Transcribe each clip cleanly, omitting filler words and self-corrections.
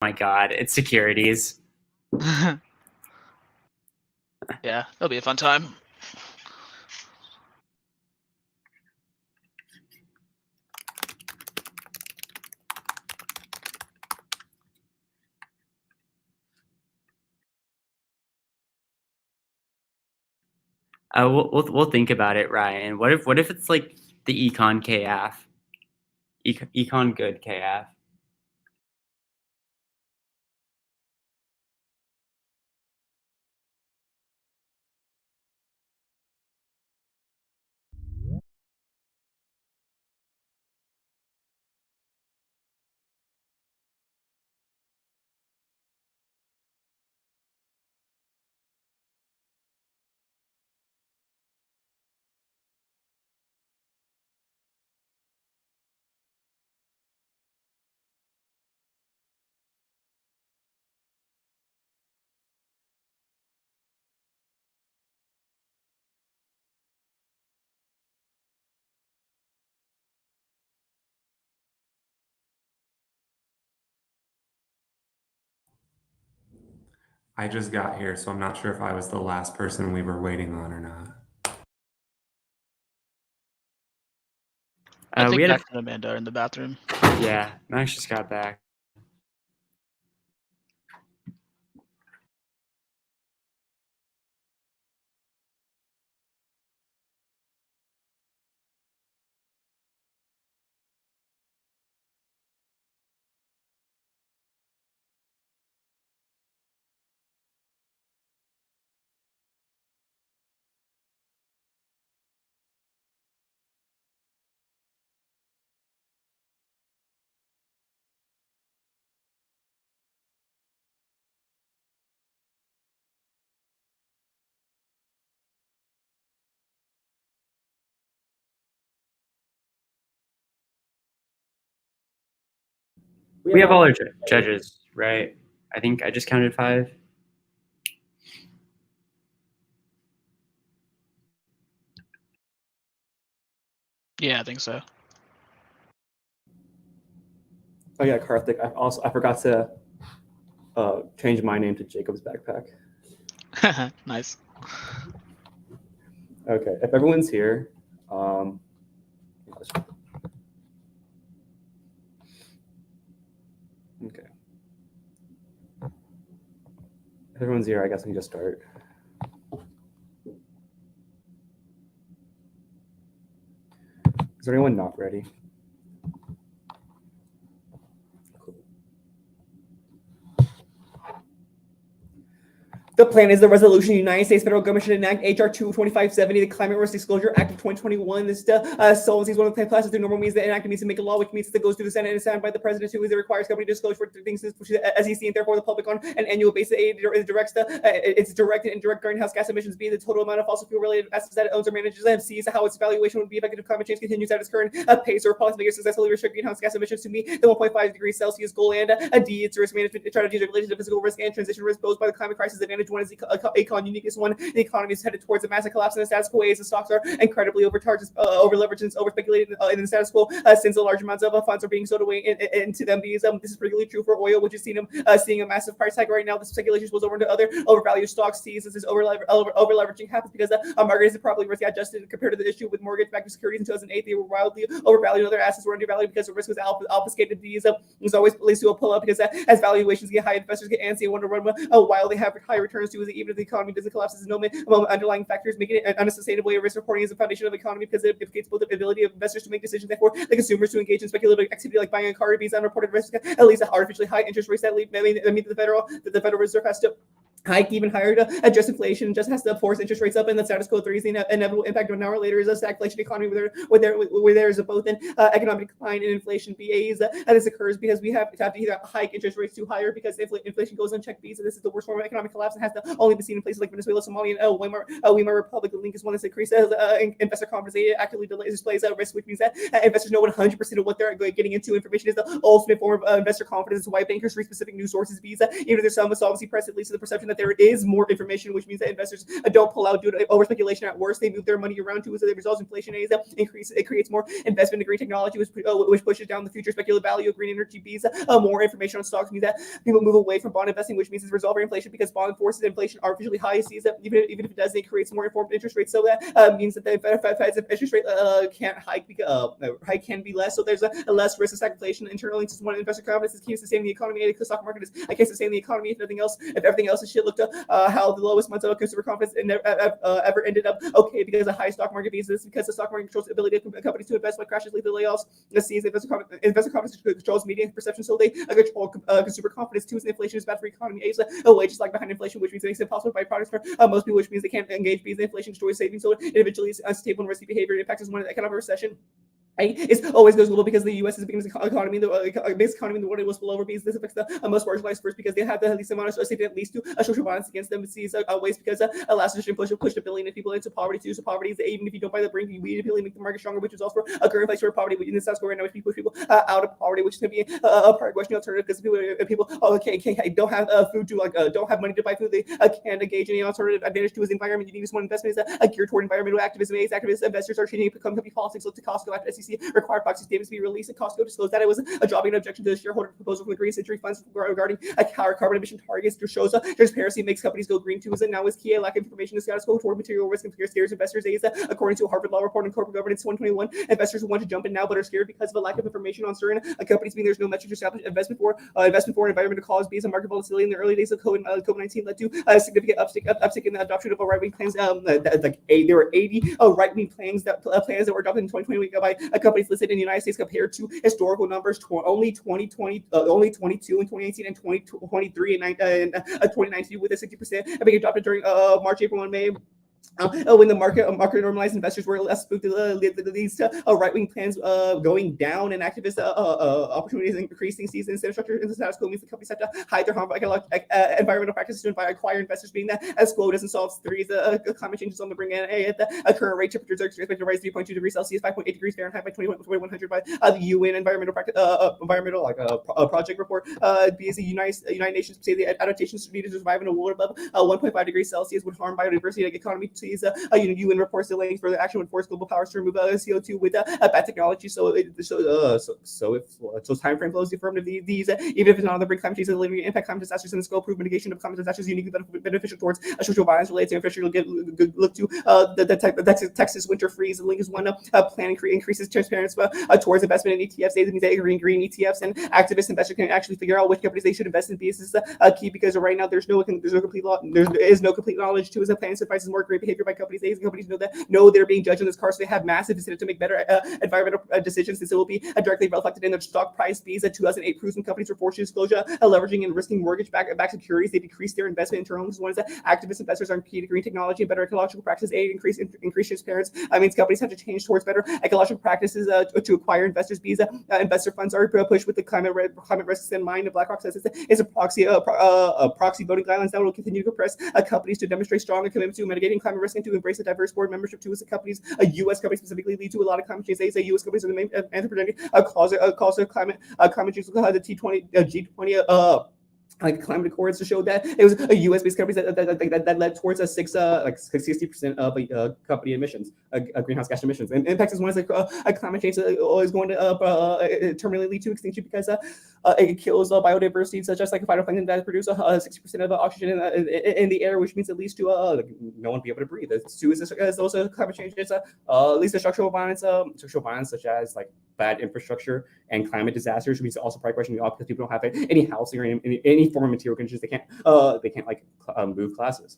my God, it's securities. Yeah, it'll be a fun time. We'll think about it, Ryan. What if it's like the econ KF, econ good KF? I just got here, so I'm not sure if I was the last person we were waiting on or not. I think We had Max and Amanda are in the bathroom. yeah, Max just got back. We have all our judges, right? I think I just counted 5. Yeah, I think so. Oh yeah, Karthik. I forgot to change my name to Jacob's Backpack. Nice. Okay, if everyone's here, okay. If everyone's here, I guess I can just start. Is there anyone not ready? The plan is the resolution the United States federal government should enact H.R. 2570, the Climate Risk Disclosure Act of 2021. This solvency is one of the classes through normal means that enacted means to make a law, which means that goes through the Senate and is signed by the president, who is requires company disclosure for things to the SEC and therefore the public on an annual basis. It directs its direct and indirect greenhouse gas emissions, be the total amount of fossil fuel related assets that it owns or manages, and sees how its valuation would be affected if climate change continues at its current pace, or policymakers successfully restrict greenhouse gas emissions to meet the 1.5 degrees Celsius goal, and D, its risk management strategies related to physical risk and transition risk posed by the climate crisis. Advantage one is uniqueness one. The economy is headed towards a massive collapse in the status quo as the stocks are incredibly overcharged, over-leveraged, and over-speculated in the status quo since the large amounts of funds are being sold away into them. This is particularly true for oil, which is seeing a massive price hike right now. This speculation spills over into other overvalued stocks. Sees this over-leveraging happens because markets are probably risk adjusted compared to the issue with mortgage-backed securities in 2008. They were wildly overvalued. Other assets were undervalued because the risk was obfuscated. These was always leads to a pull-up because as valuations get high, investors get antsy and want to run while they have high returns too. Even if the economy doesn't collapse, there's no underlying factors making it an unsustainable way of risk reporting is the foundation of the economy because it implicates both the ability of investors to make decisions, therefore the consumers to engage in speculative activity like buying a car. It means unreported risk, at least at artificially high interest rates that mean the Federal Reserve has to hike even higher to adjust inflation, just has to force interest rates up, and the status quo theory is the inevitable impact of an hour later is a stagflation economy where there is both an economic decline and inflation BAs. And this occurs because we have to either hike interest rates too higher because inflation goes unchecked. So this is the worst form of economic collapse and has to only be seen in places like Venezuela, Somalia, and Weimar Republic. The link is one that's increased investor confidence. It actively displays risk, which means that investors know 100% of what they're getting into. Information is the ultimate form of investor confidence. Why bankers read specific news sources. Even if there's some solvency press, at least the perception that there is more information, which means that investors don't pull out due to over speculation. At worst, they move their money around too, so the results inflation is increase. It creates more investment in green technology, which pushes down the future speculative value of green energy. Bees more information on stocks means that people move away from bond investing, which means it's resolving inflation because bond forces inflation artificially high. Sees that even if it does, it creates more informed interest rates. So that means that the Fed's interest rate can't hike because hike can be less. So there's a less risk of stagflation. Internally, just one investor confidence is key to sustaining the economy. The stock market is I can't sustain the economy if everything else is shit. Looked up how the lowest months of consumer confidence ever ended up okay because of high stock market fees. Because the stock market controls the ability of companies to invest. When crashes lead to layoffs, sees investor confidence controls media perception. So they control consumer confidence too. As inflation is bad for the economy. Wages lag behind inflation, which means it makes it impossible to buy products for most people, which means they can't engage because inflation destroys savings. So it eventually is unstable and risky behavior. It impacts one economic recession. It always goes global because the U.S. is the biggest economy in the biggest economy in the world. It was below because this affects the most marginalized first because they have the least amount of safety that leads to social violence against them. It sees ways because last edition pushed a billion of people into poverty too. So poverty is even if you don't buy the brink, you immediately make the market stronger, which is also for a current inflation poverty. In the South Korea right now, which push people out of poverty, which is going to be a part questioning alternative because people don't have food to don't have money to buy food. They can't engage in any alternative advantage to his environment. You need one investment is geared toward environmental activism. Activist investors are changing company politics. Look to Costco after SEC required proxy statements be released. And Costco disclosed that it was a dropping objection to the shareholder proposal from the Green Century Funds regarding carbon emission targets. To shows transparency makes companies go green too. And now is key. A lack of information is status quo toward material risk and scares investors. According to a Harvard Law report on corporate governance 2021, investors want to jump in now but are scared because of a lack of information on certain companies. Meaning there's no metric to establish investment for environmental cause based on market volatility. In the early days of COVID-19 led to a significant uptick in the adoption of right-wing plans. There were 80 right-wing plans that were adopted in 2020 by companies listed in the United States compared to historical numbers. Only 22 in 2018 and 2023 and 2019 with a 60% being adopted during March, April, and May. When the market normalized, investors were less spooked. Leads to right-wing plans going down and activist opportunities increasing. Season instead of structure in the status quo means the companies have to hide their harmful environmental practices to acquire investors, being that as quo doesn't solve threes. Climate change is on the bring in. At the current rate, temperatures are expected to rise 3.2 degrees Celsius, 5.8 degrees Fahrenheit by 2100 by the UN environmental project report. Because the United Nations say the adaptations needed to survive in a world above 1.5 degrees Celsius would harm biodiversity and economy. UN reports delaying further action would force global powers to remove CO2 with bad technology. So time frame flows affirmative these even if it's not on the brink. Climate change is limiting impact climate disasters and the scope proof mitigation of climate disasters uniquely beneficial towards social violence related to infrastructure. Look to the Texas winter freeze. The link is one plan increases transparency towards investment in ETFs. It means that green ETFs and activist investors can actually figure out which companies they should invest in. This is key because right now there is no complete knowledge to as a plan suffices more great behavior by companies. Companies know they're being judged on this car, so they have massive incentive to make better environmental decisions. This will be directly reflected in their stock price. Fees. 2008 proves when companies report disclosure, leveraging and risking mortgage-backed securities, they decrease their investment internally. This is one is that activist investors are key to green technology and better ecological practices. Increase transparency. Means companies have to change towards better ecological practices to acquire investors. Visa investor funds are pushed with the climate risks in mind. BlackRock says it's a proxy voting guidelines that will continue to press companies to demonstrate stronger commitment to mitigating climate risk and to embrace a diverse board membership too. As companies, U.S. companies specifically lead to a lot of climate change. They say U.S. companies are the main anthropogenic cause of climate change. The G20 climate accords to show that it was a U.S.-based companies that led towards a 60% of company emissions, greenhouse gas emissions. And impacts is one is climate change is going to terminally lead to extinction because it kills biodiversity, such as phytoplankton that produce 60% of the oxygen in the air, which means it leads to no one be able to breathe. Two is also climate change. It's leads to structural violence such as bad infrastructure and climate disasters, which means also probably questioning because people don't have any housing or any form of material conditions. They can't move classes.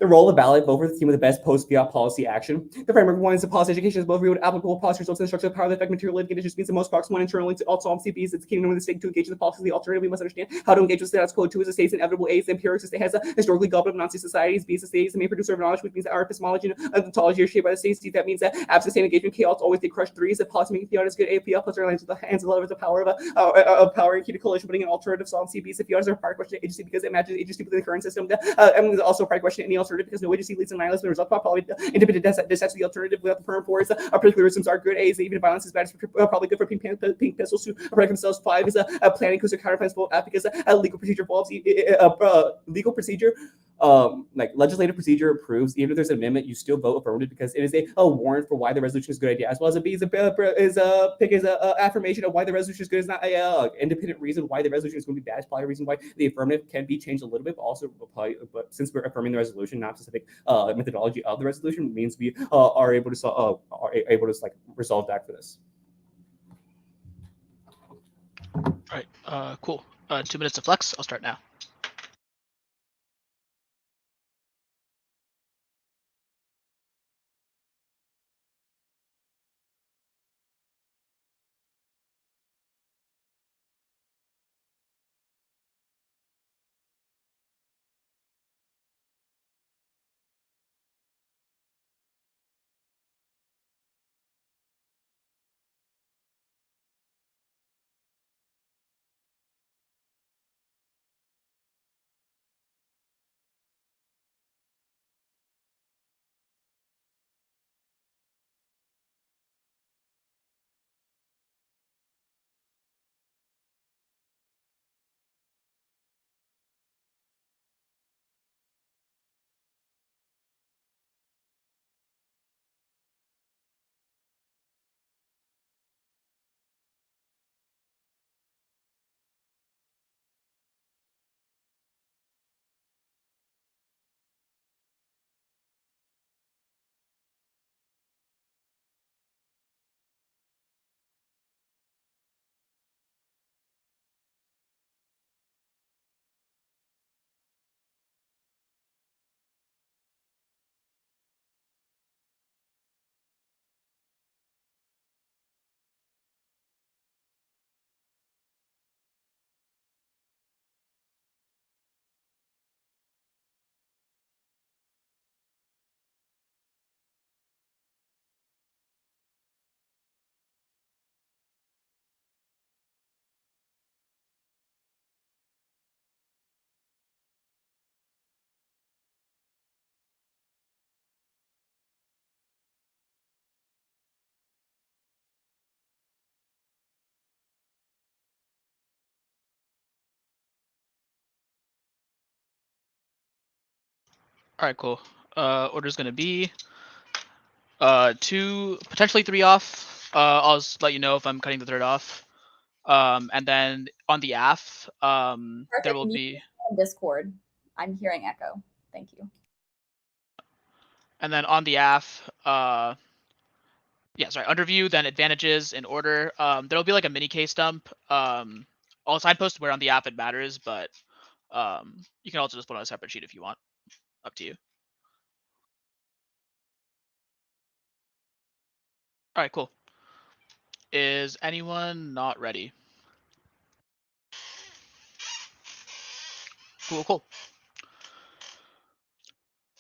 The role of ballot vote for the team with the best post-fiat policy action. The framework one is the policy education is both real and applicable policy results in the structure of power that affect material living conditions means the most proximal internally to all solvency B's. It's key to the state to engage in the policy. The alternative, we must understand how to engage with status quo. Two is the state's inevitable. A is the empiric state has historically gobbled up Nazi societies. B is the state is the main producer of knowledge, which means that our epistemology and ontology are shaped by the state. C, that means that absent state engagement, chaos always they crush. Three is that policy making fiat is good. A, fiat plus our lands with the hands of levers of power of power and key to coalition, putting an alternative solvency. B is the fiat is a prior question agency because it matches agency within the current system. And there's also a prior question any alternative because no agency leads to nihilism. The result probably independent dissects the alternative without the firm force. Our particularisms are good. A is even violence is bad. It's probably good for pink pistols to protect themselves. Five is planning because their counterplans vote because legal procedure involves legal procedure like legislative procedure approves, even if there's an amendment, you still vote affirmative because it is a warrant for why the resolution is a good idea, as well as a B is a affirmation of why the resolution is good. It's not a independent reason why the resolution is going to be bad. It's probably a reason why the affirmative can be changed a little bit, but also but since we're affirming the resolution, not specific methodology of the resolution, means we are able to like resolve that for this. All right. Cool. 2 minutes to flex. I'll start now. All right, cool. Order's gonna be 2, potentially 3 off. I'll just let you know if I'm cutting the 3rd off. And then on the AF, there will be Discord. I'm hearing echo. Thank you. And then on the AF, under view, then advantages in order. There'll be like a mini case dump. I'll signpost where on the app it matters, but you can also just put on a separate sheet if you want. Up to you. All right, cool. Is anyone not ready? Cool.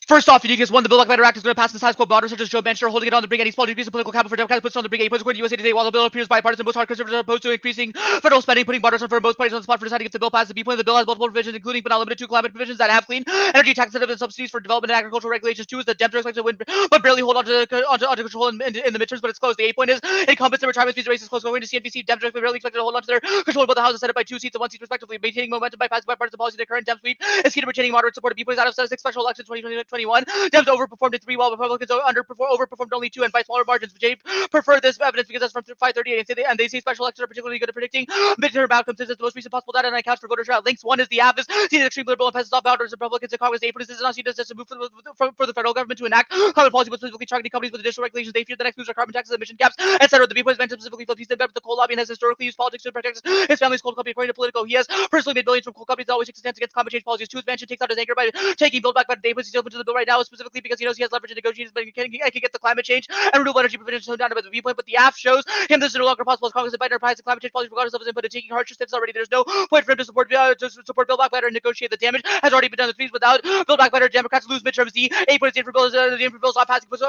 First off, Unique has won the Bill Like Better Act is going to pass the size quote borders such as Joe Bencher holding it on the brink any small degrees of political capital for Democrats puts on the brink 8 points according to USA Today. While the bill appears bipartisan, most hard conservatives are opposed to increasing federal spending, putting borders on for both parties on the spot for deciding if the bill passes. The B point of the bill has multiple provisions, including but not limited to climate provisions that have clean energy tax incentives and subsidies for development and agricultural regulations. 2 is the Dems are expected to win, but barely hold on to control in the midterms, but it's close. The 8 point is incumbents and retirement fees races close. Going to CNBC, Dems are barely expected to hold on to their control of both the House and Senate by 2 seats and 1 seat respectively, maintaining momentum by passing bipartisan policy. The current Dem sweep is key to retaining moderate support. B point is out of 6 special elections 2021. Dems overperformed in 3 while Republicans overperformed only 2 and by smaller margins. Jay prefer this evidence because that's from 538 and they say special elections are particularly good at predicting midterm outcomes. This is the most recent possible data and accounts for voter turnout. Links 1 is the app is seen as extremely liberal and passes off boundaries Republicans in Congress. 8 this is not seen as a move for the federal government to enact carbon policy, but specifically targeting companies with additional regulations. They fear the next moves are carbon taxes, emission caps, etc. The B point is mentioned specifically Philippines and the coal lobby and has historically used politics to protect his family's coal company. According to Politico, he has personally made billions from coal companies that always takes a stance against climate change policies. 2 mansion takes out his anger by taking Build Back Better. They puts open to the bill right now specifically because he knows he has leverage in negotiations, but he can get the climate change and renewable energy provisions toned down a bit the viewpoint. But the AF shows him this is no longer possible as Congress and Biden are pricing climate change policy regardless of his input and taking harsher steps already. There's no point for him to support Build Back Better and negotiate. The damage has already been done. The fees without Build Back Better, Democrats lose midterms. The 8 points for bills, the info bills not passing, puts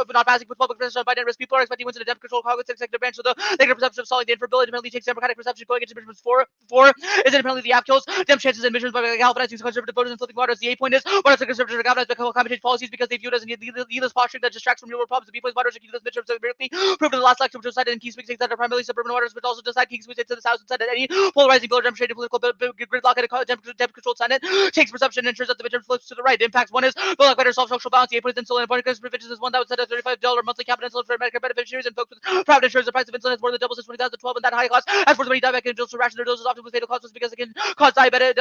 public pressure on Biden. Risk people are expecting wins in the Democratic control Congress executive branch. So the negative perception of solving the info bill independently takes Democratic perception going into midterms. 4 is independently the AF kills Dem chances in midterms by galvanizing conservative voters and flipping waters. The 8 point is what is the conservative galvanized by climate change policy policies because they view it as a needless posturing that distracts from real world problems. The B-Boys waters are key to this midterm empirically proven in the last lecture, which was cited in key swing states that are primarily suburban waters, but also decide key swing states to the south and said that any polarizing bill demonstrated political gridlock and a temp-controlled Senate takes perception and ensures that the midterm flips to the right. The impacts: one is bill like better solve social balance. The 8 insulin and abundance prevention is one that would set a $35 monthly cap on insulin for Medicare beneficiaries and folks with private insurance. The price of insulin has more than doubled since 2012, and that high cost as for the many diabetic individuals to ration their doses often with fatal consequences because it can cause diabetic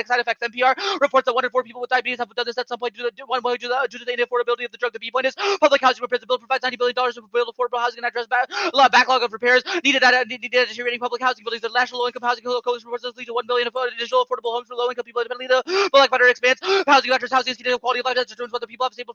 side effects. NPR reports that 1 in 4 people with diabetes have done this at some point due to the inaffordability of the drug. The B point is public housing repairs. The bill provides $90 billion to build affordable housing and address backlog of repairs needed at deteriorating public housing buildings. The National Low Income Housing Coalition reports this lead to 1 million additional affordable homes for low income people. Independently, the bill like better expands housing, address housing, quality of life that determines whether people have stable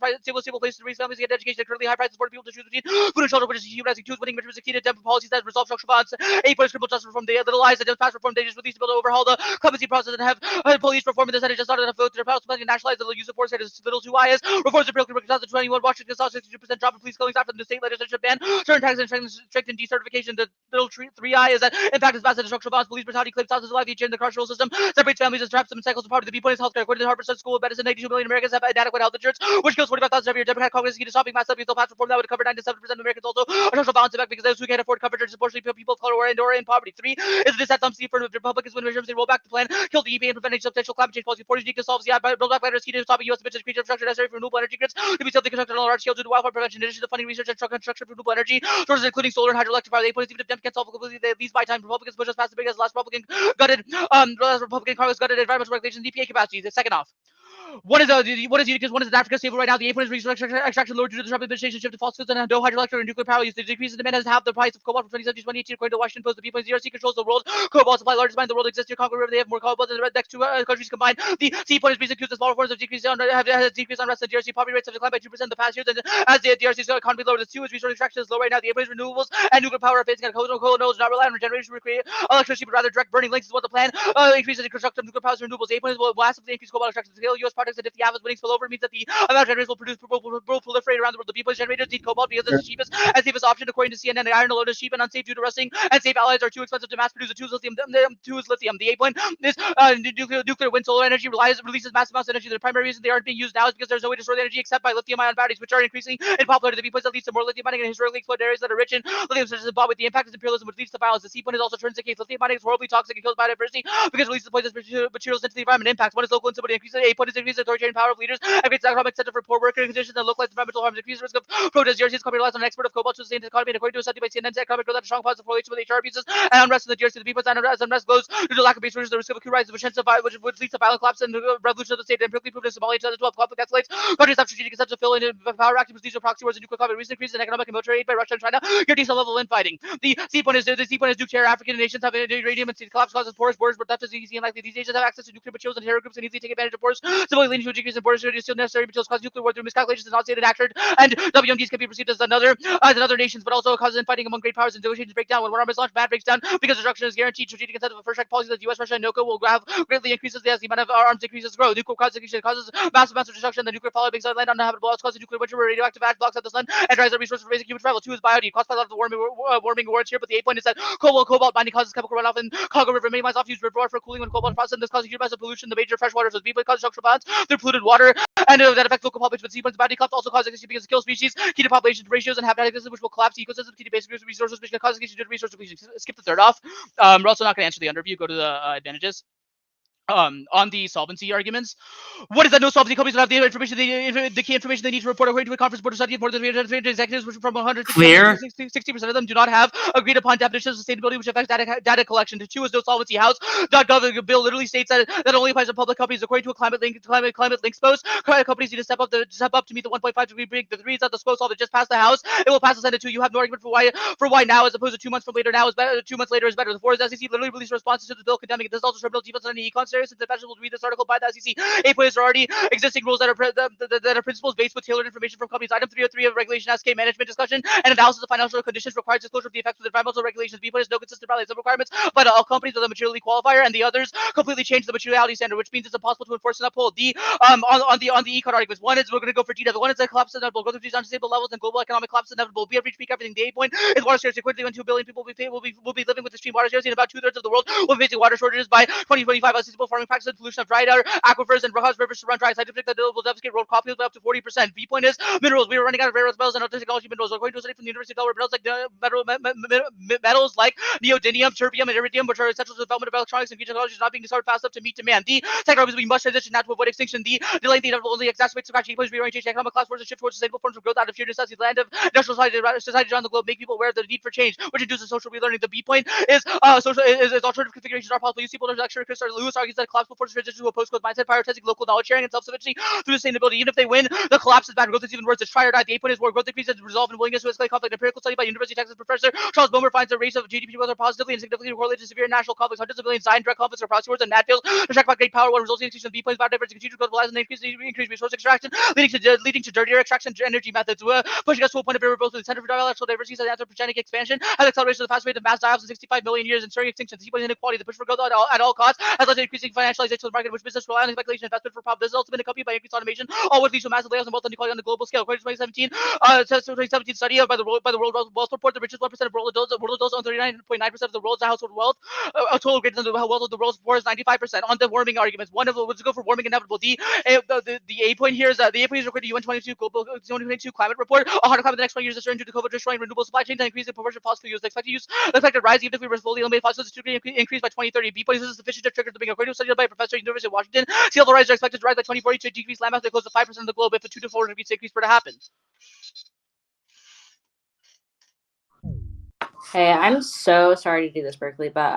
places to raise families, get education, and currently high prices for people to choose between food and shelter, which is humanizing tools, winning midterms, succeeded democratic policies that resolve structural violence. 8 points criminal justice reform. The little eyes that just passed reform. They just released a bill to overhaul the clemency process and have police reform in the Senate just not enough votes. Their policy to nationalize the use of force that is little too high. Reforms in 2021, Washington saw 62% drop in police killings after the state legislature banned certain taxes and strengthened decertification. The little 3I is that impact is massive structural violence. Police brutality claims thousands of lives each year in the carceral system, separates families and traps them in cycles of poverty. The B point is healthcare. According to the Harvard School of Medicine, 92 million Americans have inadequate health insurance, which kills 45,000 every year. Democratic Congress is stopping mass subsidies. They'll pass reform that would cover 97% of Americans. Also, a social balance effect because those who can't afford coverage are disproportionately people of color or in poverty. 3 is the dissatisfaction for Republicans when midterms they roll back the plan, kill the EPA and preventing substantial climate change policy. 40 solves the build back later key to stopping U.S. emissions, creating infrastructure necessary for renewable energy grids to be self constructed on a large scale due to wildfire prevention. In addition to funding research and construction of renewable energy sources, including solar and hydroelectric power. 8 points even if Dem can't solve completely, they at least buy time. Republicans push us past the biggest last Republican Congress gutted environmental regulations and EPA capacity. The second off. What is unique? One is Africa stable right now. The 8 points resource extraction lower due to the Trump administration shift to fossil fuels and no hydroelectric and nuclear power use. The decrease in demand has halved the price of cobalt from 2017 to 2018 according to the Washington Post. The B point DRC controls the world cobalt supply, largest mine in the world exists near Congo River. They have more cobalt than the next 2 countries combined. The C point is being accused of smaller forms of decrease has decreased unrest. The DRC poverty rates have declined by 2% in the past years. And as the DRC's economy lower, the 2 is resource extraction is low right now. The 8 points renewables and nuclear power are facing a coal nodes not rely on regeneration to create electricity, but rather direct burning links is what the plan increases in construction of nuclear power and renewables. 8 points will massively increase cobalt extraction to scale U.S. projects, and if the average winning spill over means that the amount of generators will proliferate around the world. The B-Boys generators need cobalt because it's the cheapest and safest option according to CNN. The iron alone is cheap and unsafe due to rusting, and safe alloys are too expensive to mass produce. The 2 is lithium. The 8 point is nuclear wind solar energy releases massive amounts of energy. The primary reason they aren't being used now is because there's no way to store the energy except by lithium-ion batteries, which are increasing in popularity. The B-Boys that leads to more lithium mining in historically exploited areas that are rich in lithium, such as Zimbabwe. The impact is imperialism, which leads to violence. The C point is also turns the case. Lithium mining is horribly toxic and kills biodiversity because it releases poisonous materials into the environment. Impacts: 1 is local instability. Increases 8 point is increases authoritarian power of leaders and creates economic incentive for poor worker conditions and localized environmental harms. Increases risk of protest. DRC's company relies on an export of cobalt to sustain the economy, and according to a study by CNN's economic growth, that a strong positive correlation with HR abuses and unrest in the DRC. The B-Boys as unrest grows due to lack of base resources, the risk of a coup rise, which leads to violent collapse and the revolution of the state. Empirically proven in Somalia 2012, conflict escalates. Countries have strategic incentives to fill in power activities, these are proxy wars and nuclear conflict. Recent increases in economic and military aid by Russia and China guarantee some level of infighting. The C point is nuclear. African nations have uranium and collapse causes porous borders, but theft is easy and likely. These nations have access to nuclear materials and terror groups and easily take advantage of porous, similarly leading to a decrease in borders. Still necessary materials cause nuclear war through miscalculations and not stated accurate. And WMDs can be perceived as another nations, but also causes infighting among great powers and negotiations break down. When one arm is launched, bad breaks down because destruction is guaranteed. Strategic incentive of first strike policy that the U.S., Russia, and NOCO will have greatly increases as the amount of arms increases grow. Nuclear causes massive amounts of destruction. The nuclear fallout makes the land uninhabitable. It's causing nuclear winter where radioactive ash blocks out the sun and dries the resources for basic human survival. 2 is biology. Caused by a lot of the warming awards here, but the 8 point is that cobalt mining causes chemical runoff in Congo River. Many miles off used river water for cooling when cobalt processed. This causes huge amounts of pollution. The major fresh waters of B point causes structural balance through polluted water and that affects local populations. But C points bounty collapse also causes extinction because it kills species, key to population ratios and habitat existence, which will collapse ecosystems, key to basic resources, which can cause extinction due to resource depletion. Skip the third off. We're also not going to answer the underview. Go to the advantages. On the solvency arguments, what is that? No solvency companies don't have the information, the key information they need to report according to a conference board of study. More than 300 executives, which from 60% of them do not have agreed upon definitions of sustainability, which affects data collection. The 2 is no solvency house. .gov bill literally states that only applies to public companies. According to a climate links post, companies need to step up to meet the 1.5 degree break. The 3 is that the SPOS that just passed the House. It will pass the Senate too. You have no argument for why now as opposed to 2 months from later. Now is better. 2 months later is better. The 4 is SEC literally released responses to the bill condemning it. This also terminal defense on the econ since the professionals will read this article by the SEC. 8 points are already existing rules that are principles based with tailored information from companies. Item 303 of regulation SK management discussion and analysis of financial conditions requires disclosure of the effects of the environmental regulations. B point is no consistent violation of requirements, but all companies with a materiality qualifier and the others completely change the materiality standard, which means it's impossible to enforce and uphold. The on the econ arguments, 1 is we're going to go for DW. 1 is that collapse is inevitable. Growth of these unstable levels and global economic collapse is inevitable. We have reached peak everything. The 8 point is water scarcity. Quickly, when 2 billion people will be living with extreme water scarcity, and about 2/3 of the world will be facing water shortages by 2025. Unsustainable farming practices, pollution of dry aquifers and rivers to run dry. Scientific that will devastate world crop yield by up to 40%. B point is minerals. We are running out of rare earth metals and other technology minerals. According to a study from the University of Delaware, metals like neodymium, terbium, and iridium, which are essential to the development of electronics and future technologies, not being discovered fast enough to meet demand. The technologies we must transition now to avoid extinction. The delaying the inevitable only exacerbates the crash. Equals rearrange economic class forces shift towards sustainable forms of growth out of sheer necessity. The land of national society around the globe make people aware of the need for change, which induces social relearning. The B point is social is alternative configurations are possible. You see, people lecture Chris Lewis argues that collapse will force transition to a post-growth mindset, prioritizing local knowledge sharing and self-sufficiency through sustainability. Even if they win, the collapse is bad. Growth is even worse. It's try or die. The 8 point is war. Growth increases resolve and willingness to escalate conflict. An empirical study by University of Texas professor Charles Bomer finds the rates of GDP growth are positively and significantly correlated to severe national conflicts. Hundreds of millions die in direct conflicts or proxy wars and mad fields. Attract by great power. One results in extinction of B points, biodiversity, continued growth, lies, and increased resource extraction, leading to dirtier extraction energy methods, pushing us to a point of irreversible. The Center for Biological Diversity says anthropogenic expansion has acceleration of the fast rate of mass die-offs in 65 million years and stirring extinction. The inequality, the push for growth at all costs has led to increasing financialization of the market, which business rely on speculation investment for profit. This has also been accompanied by increased automation, all which leads to massive layoffs and wealth inequality on the global scale. According to 2017 study by the World Wealth Report, the richest 1% of world adults own 39.9% of the world's household wealth. A total greater than the wealth of the world's poor is 95%. On the warming arguments, one of them was to go for warming inevitable. The A point here is the A point is according to UN 2022 climate report. A hotter climate in the next 20 years is certain due to COVID destroying renewable supply chains and increasing proportion of fossil fuels. The expected rise, even if we were fully eliminate fossil fuels, to increase by 2030. B point is sufficient to trigger the being. According to a study by a professor at the University of Washington, sea level rise are expected to rise by 2040 to decrease landmass by close to 5% of the globe if a 2 to 4 degrees increase were to happen. Hey, I'm so sorry to do this, Berkeley, but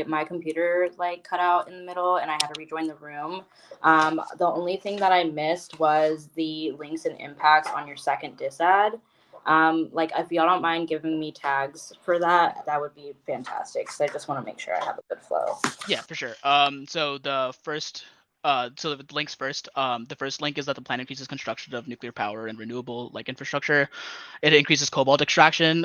my computer cut out in the middle and I had to rejoin the room. The only thing that I missed was the links and impacts on your second dis ad. If y'all don't mind giving me tags for that, that would be fantastic. Because I just want to make sure I have a good flow. Yeah, for sure. So the first. So the links first. The first link is that the plan increases construction of nuclear power and renewable infrastructure. It increases cobalt extraction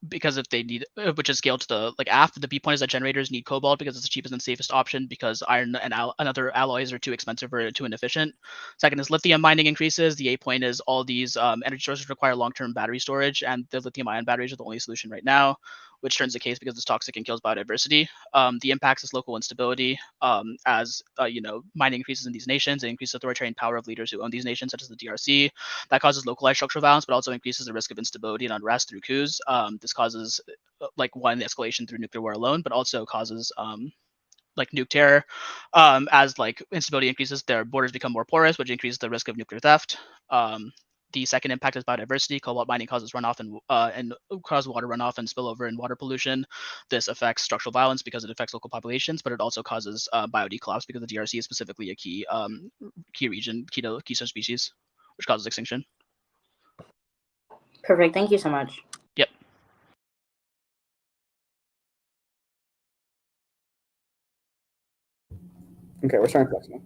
because if they need, which is scaled to the after the B point is that generators need cobalt because it's the cheapest and safest option because iron and other alloys are too expensive or too inefficient. Second is lithium mining increases. The A point is all these energy sources require long-term battery storage, and the lithium-ion batteries are the only solution right now, which turns the case because it's toxic and kills biodiversity. The impacts is local instability as mining increases in these nations. It increases authoritarian power of leaders who own these nations, such as the DRC. That causes localized structural violence, but also increases the risk of instability and unrest through coups. This causes one escalation through nuclear war alone, but also causes nuke terror. As instability increases, their borders become more porous, which increases the risk of nuclear theft. The second impact is biodiversity. Cobalt mining causes runoff and causes water runoff and spillover and water pollution. This affects structural violence because it affects local populations, but it also causes biodiversity collapse because the DRC is specifically a key region, keystone species, which causes extinction. Perfect. Thank you so much. Yep. Okay, we're starting flex now.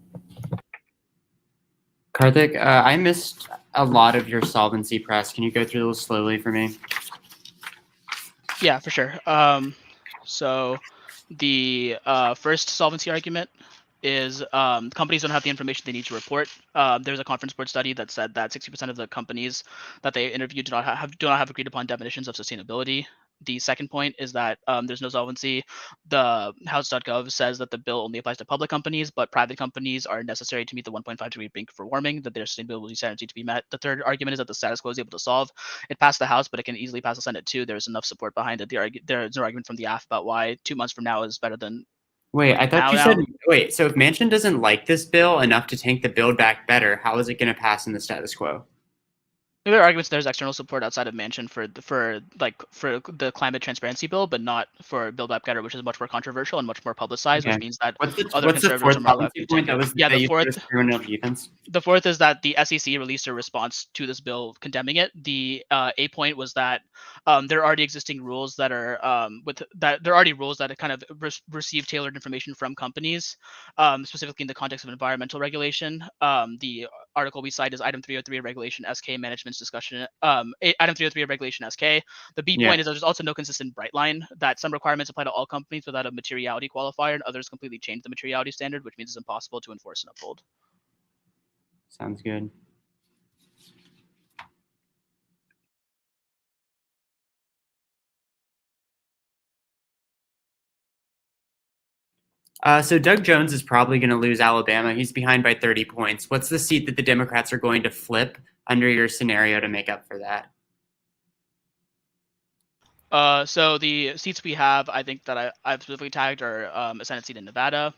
Karthik, I missed a lot of your solvency press. Can you go through those slowly for me? Yeah, for sure. So the first solvency argument is companies don't have the information they need to report. There's a conference board study that said that 60% of the companies that they interviewed do not have agreed upon definitions of sustainability. The second point is that there's no solvency. The House.gov says that the bill only applies to public companies, but private companies are necessary to meet the 1.5 degree brink for warming, that their sustainability standards need to be met. The third argument is that the status quo is able to solve. It passed the House, but it can easily pass the Senate too. There's enough support behind it. There's no argument from the AF about why 2 months from now is better than. Wait, I thought you said, wait, so if Manchin doesn't like this bill enough to tank the Build Back Better, how is it going to pass in the status quo? There are arguments there's external support outside of Manchin for the climate transparency bill, but not for Build Back Better, which is much more controversial and much more publicized, which means that what's the conservatives fourth are more likely point? to. The fourth is that the SEC released a response to this bill condemning it. The A point was that there are already existing rules that are there are already rules that kind of receive tailored information from companies, specifically in the context of environmental regulation. The article we cite is item 303 of regulation SK management's discussion. Item 303 of regulation SK. The B point is that there's also no consistent bright line, that some requirements apply to all companies without a materiality qualifier, and others completely change the materiality standard, which means it's impossible to enforce and uphold. Sounds good. So Doug Jones is probably going to lose Alabama. He's behind by 30 points. What's the seat that the Democrats are going to flip under your scenario to make up for that? So the seats we have, I think that I've specifically tagged are a Senate seat in Nevada.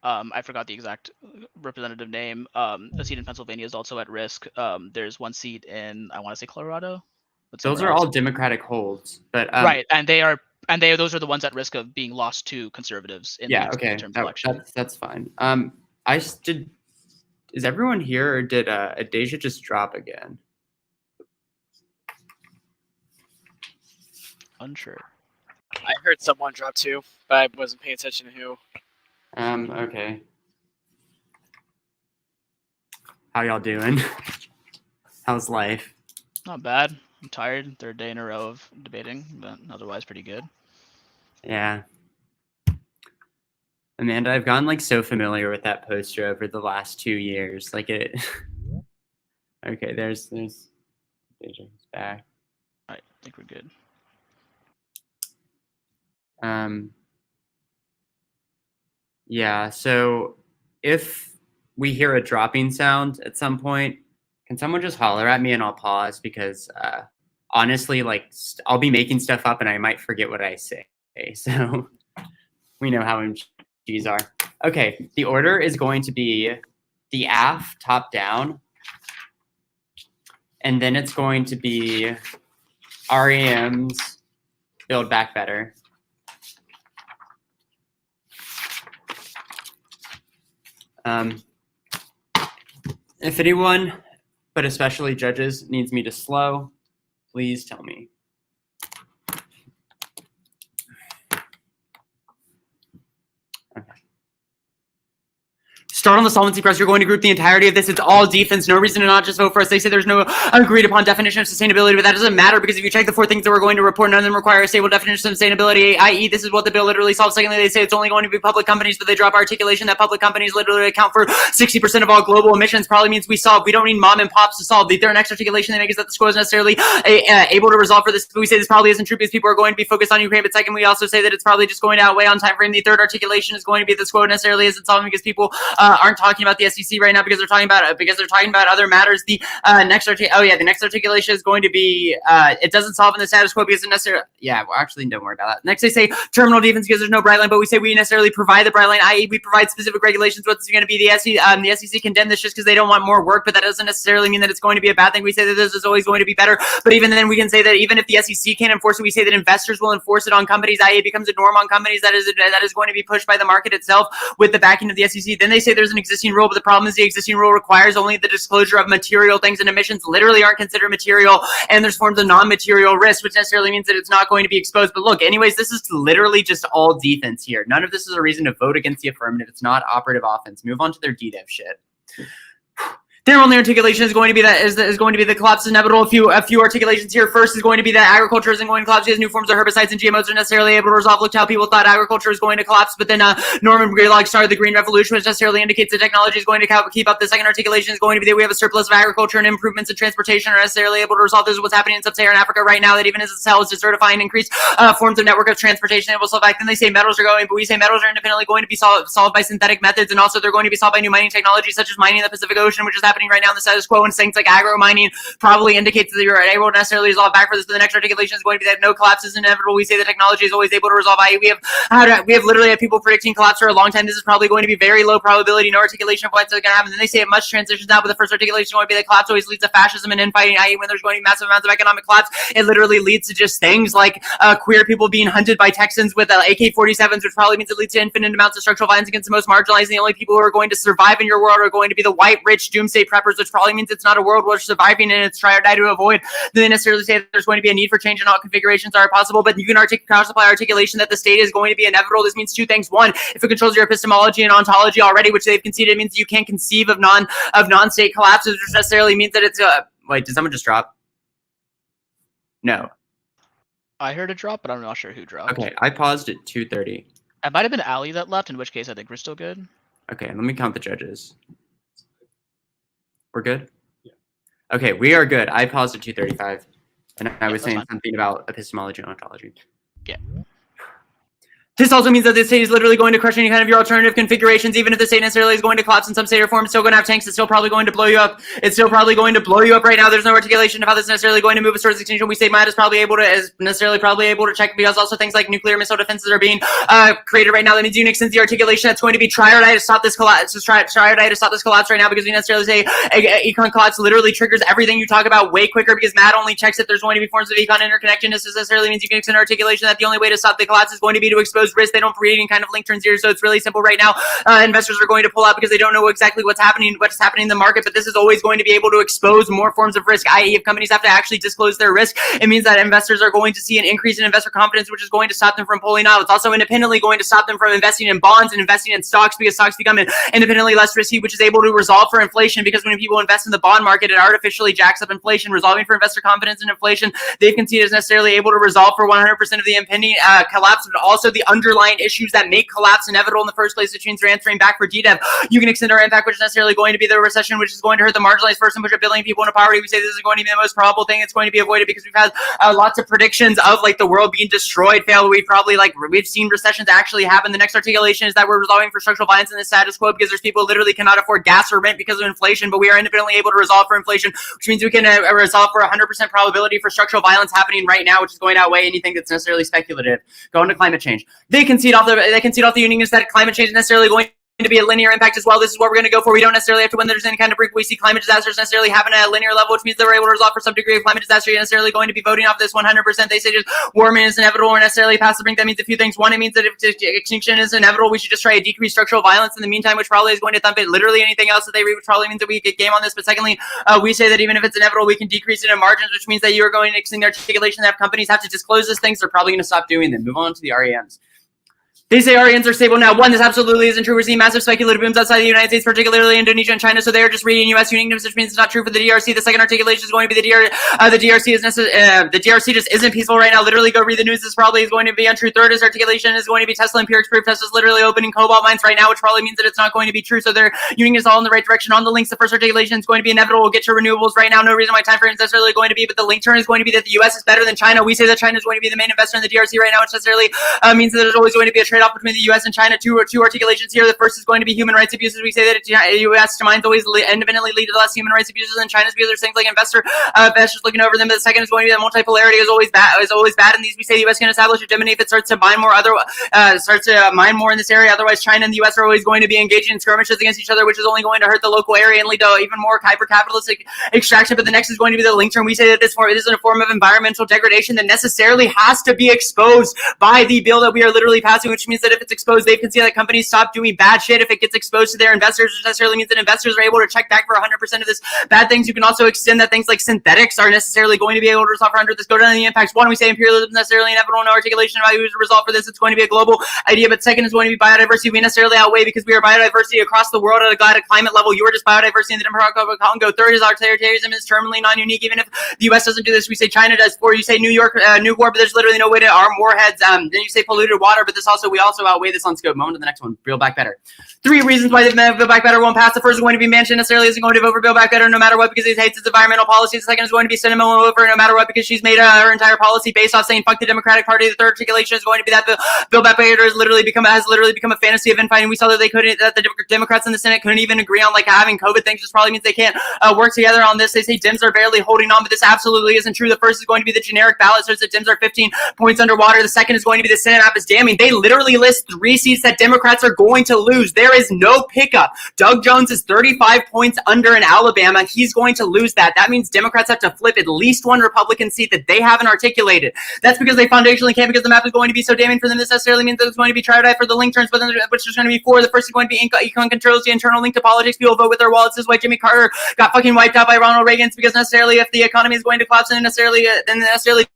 I forgot the exact representative name. A seat in Pennsylvania is also at risk. There's one seat in, I want to say, Colorado. But Those somewhere are all else. Democratic holds, but right, and those are the ones at risk of being lost to conservatives in yeah, the okay, midterm election. that's fine. Is everyone here, or did Deja just drop again? Unsure. I heard someone drop too, but I wasn't paying attention to who. Okay. How y'all doing? How's life? Not bad. I'm tired. Third day in a row of debating, but otherwise pretty good. Yeah. Amanda, I've gotten like so familiar with that poster over the last 2 years. Like it. Okay, there's Deja's back. All right, I think we're good. Yeah, so if we hear a dropping sound at some point, can someone just holler at me and I'll pause, because honestly, like I'll be making stuff up and I might forget what I say. So we know how MGs are. Okay, the order is going to be the AF top down, and then it's going to be REM's Build Back Better. If anyone, but especially judges, needs me to slow, please tell me. Start on the solvency press. You're going to group the entirety of this. It's all defense. No reason to not just vote for us. They say there's no agreed upon definition of sustainability, but that doesn't matter, because if you check the 4 things that we're going to report, none of them require a stable definition of sustainability, i.e. this is what the bill literally solves. Secondly, they say it's only going to be public companies, but they drop articulation that public companies literally account for 60% of all global emissions. Probably means we don't need mom and pops to solve. The third next articulation they make is that the score is necessarily able to resolve for this. But we say this probably isn't true because people are going to be focused on Ukraine. But second, we also say that it's probably just going to outweigh on time frame. The third articulation is going to be that the score necessarily isn't solving because people aren't talking about the SEC right now because they're talking about other matters. The next articulation is going to be it doesn't solve in the status quo because it necessarily don't worry about that. Next they say terminal defense because there's no bright line, but we say we necessarily provide the bright line, i.e. we provide specific regulations. What's going to be the SEC condemned this just because they don't want more work, but that doesn't necessarily mean that it's going to be a bad thing. We say that this is always going to be better, but even then we can say that even if the SEC can't enforce it, we say that investors will enforce it on companies, i.e. it becomes a norm on companies that is going to be pushed by the market itself with the backing of the SEC. Then they say there's an existing rule, but the problem is the existing rule requires only the disclosure of material things, and emissions literally aren't considered material, and there's forms of non-material risk, which necessarily means that it's not going to be exposed. But look, anyways, this is literally just all defense here. None of this is a reason to vote against the affirmative. It's not operative offense. Move on to their DDev shit. Their only articulation is going to be that is going to be the collapse is inevitable. A few articulations here. First is going to be that agriculture isn't going to collapse because new forms of herbicides and GMOs are necessarily able to resolve. Look how people thought agriculture was going to collapse, but then Norman Greylock started the Green Revolution, which necessarily indicates that technology is going to keep up. The second articulation is going to be that we have a surplus of agriculture, and improvements in transportation are necessarily able to resolve. This is what's happening in sub-Saharan Africa right now, that even as itself is decertifying increased forms of network of transportation, it will solve back. Then they say metals are going, but we say metals are independently going to be solved by synthetic methods, and also they're going to be solved by new mining technologies such as mining in the Pacific Ocean, which is happening right now in the status quo. And things like agro mining probably indicates that you're able to necessarily resolve back for this. But the next articulation is going to be that no collapse is inevitable. We say the technology is always able to resolve. We have literally had people predicting collapse for a long time. This is probably going to be very low probability, no articulation of what's going to happen. Then they say it much transitions out, but the first articulation is going to be that collapse always leads to fascism and infighting. I.e. when there's going to be massive amounts of economic collapse, it literally leads to just things like queer people being hunted by Texans with AK-47s, which probably means it leads to infinite amounts of structural violence against the most marginalized. And the only people who are going to survive in your world are going to be the white, rich, doomsday preppers, which probably means it's not a world where surviving and it's try or die to avoid. Then they necessarily say that there's going to be a need for change in all configurations are possible, but you can cross-apply articulation that the state is going to be inevitable. This means two things. One, if it controls your epistemology and ontology already, which they've conceded, it means you can't conceive of non-state collapses, which necessarily means that it's wait, did someone just drop? No. I heard a drop, but I'm not sure who dropped. Okay, I paused at 2:30. It might have been Ali that left, in which case I think we're still good. Okay, let me count the judges. We're good? Yeah. Okay, we are good. I paused at 2:35, and I was saying something about epistemology and ontology. Yeah. This also means that the state is literally going to crush any kind of your alternative configurations. Even if the state necessarily is going to collapse in some state or form, it's still going to have tanks. It's still probably going to blow you up. It's still probably going to blow you up right now. There's no articulation of how this is necessarily going to move us towards extinction. We say MIAT is probably able to check, because also things like nuclear missile defenses are being created right now. That means Unix sends the articulation that's going to be triodite to stop this collapse. Triodite to stop this collapse right now, because we necessarily say econ collapse literally triggers everything you talk about way quicker, because MAT only checks if there's going to be forms of econ interconnection. This necessarily means you can extend articulation that the only way to stop the collapse is going to be to expose risk. They don't create any kind of link turns here, so it's really simple right now. Investors are going to pull out because they don't know exactly what's happening in the market, but this is always going to be able to expose more forms of risk, i.e. if companies have to actually disclose their risk, it means that investors are going to see an increase in investor confidence, which is going to stop them from pulling out. It's also independently going to stop them from investing in bonds and investing in stocks, because stocks become independently less risky, which is able to resolve for inflation, because when people invest in the bond market, it artificially jacks up inflation. Resolving for investor confidence and inflation, they've conceded is necessarily able to resolve for 100% of the impending collapse, but also the underlying issues that make collapse inevitable in the first place, which means they're answering back for GDEV. You can extend our impact, which is necessarily going to be the recession, which is going to hurt the marginalized first and push a billion people into poverty. We say this is going to be the most probable thing. It's going to be avoided because we've had lots of predictions of like the world being destroyed, fail. We've seen recessions actually happen. The next articulation is that we're resolving for structural violence in the status quo, because there's people who literally cannot afford gas or rent because of inflation, but we are independently able to resolve for inflation, which means we can resolve for 100% probability for structural violence happening right now, which is going to outweigh anything that's necessarily speculative. Going to climate change. They concede off the unions that climate change is necessarily going to be a linear impact as well. This is what we're going to go for. We don't necessarily have to when there's any kind of break. We see climate disasters necessarily happen at a linear level, which means that we're able to resolve for some degree of climate disaster. You're necessarily going to be voting off this 100%. They say just warming is inevitable or necessarily past the brink. That means a few things. One, it means that if extinction is inevitable, we should just try to decrease structural violence in the meantime, which probably is going to thump it. Literally anything else that they read, which probably means that we get game on this. But secondly, we say that even if it's inevitable, we can decrease it in margins, which means that you are going to extend the articulation that if companies have to disclose these things, they're probably going to stop doing them. Move on to the REMs. They say RENs are stable now. One, this absolutely isn't true. We're seeing massive speculative booms outside the United States, particularly Indonesia and China. So they're just reading U.S. uniqueness, which means it's not true for the DRC. The second articulation is going to be the DRC the DRC just isn't peaceful right now. Literally, go read the news. This probably is going to be untrue. Third is articulation is going to be Tesla empirics proof. Tesla's literally opening cobalt mines right now, which probably means that it's not going to be true. So their uniqueness is all in the right direction. On the links, the first articulation is going to be inevitable. We'll get to renewables right now. No reason why time frame is necessarily going to be, but the link turn is going to be that the U.S. is better than China. We say that China is going to be the main investor in the DRC right now, which necessarily means that there's always going to be a trade-off between the U.S. and China. Two articulations here. The first is going to be human rights abuses. We say that the U.S. mines always independently lead to less human rights abuses than China's, because there's things like investors looking over them. But the second is going to be that multipolarity is always bad. In these, we say the U.S. can establish hegemony if it starts to mine more in this area. Otherwise, China and the U.S. are always going to be engaging in skirmishes against each other, which is only going to hurt the local area and lead to even more hyper-capitalistic extraction. But the next is going to be the link term. We say that this is a form of environmental degradation that necessarily has to be exposed by the bill that we are literally passing, which means that if it's exposed, they can see that companies stop doing bad shit if it gets exposed to their investors, which necessarily means that investors are able to check back for 100% of this bad things. You can also extend that things like synthetics are necessarily going to be able to resolve for 100. This go down to the impacts. One, we say imperialism is necessarily inevitable. No articulation about who's to resolve for this. It's going to be a global idea. But second is going to be biodiversity. We necessarily outweigh because we are biodiversity across the world at a climate level. You are just biodiversity in the Democratic Republic of Congo. Third is authoritarianism is terminally non-unique. Even if the U.S. doesn't do this, we say China does. Four, you say New York, nuke war, but there's literally no way to arm warheads. Then you say polluted water, but we also outweigh this on scope. Moment to the next one. Build Back Better. 3 reasons why the Build Back Better won't pass. The first is going to be Manchin necessarily isn't going to vote for Build Back Better no matter what because he hates its environmental policies. The second is going to be Sinema won't vote for it no matter what because she's made her entire policy based off saying fuck the Democratic Party. The third articulation is going to be that Build Back Better has literally become a fantasy of infighting. We saw that the Democrats in the Senate couldn't even agree on like having COVID things, which probably means they can't work together on this. They say Dems are barely holding on, but this absolutely isn't true. The first is going to be the generic ballot, so it's that Dems are 15 points underwater. The second is going to be the Senate map is damning. They literally list 3 seats that Democrats are going to lose. There is no pickup. Doug Jones is 35 points under in Alabama. He's going to lose that. That means Democrats have to flip at least one Republican seat that they haven't articulated. That's because they foundationally can't, because the map is going to be so damning for them. This necessarily means that it's going to be triodite for the link turns, but then which there's going to be 4. The first is going to be econ controls the internal link to politics. People vote with their wallets. This is why Jimmy Carter got fucking wiped out by Ronald Reagan. It's because necessarily if the economy is going to collapse, then necessarily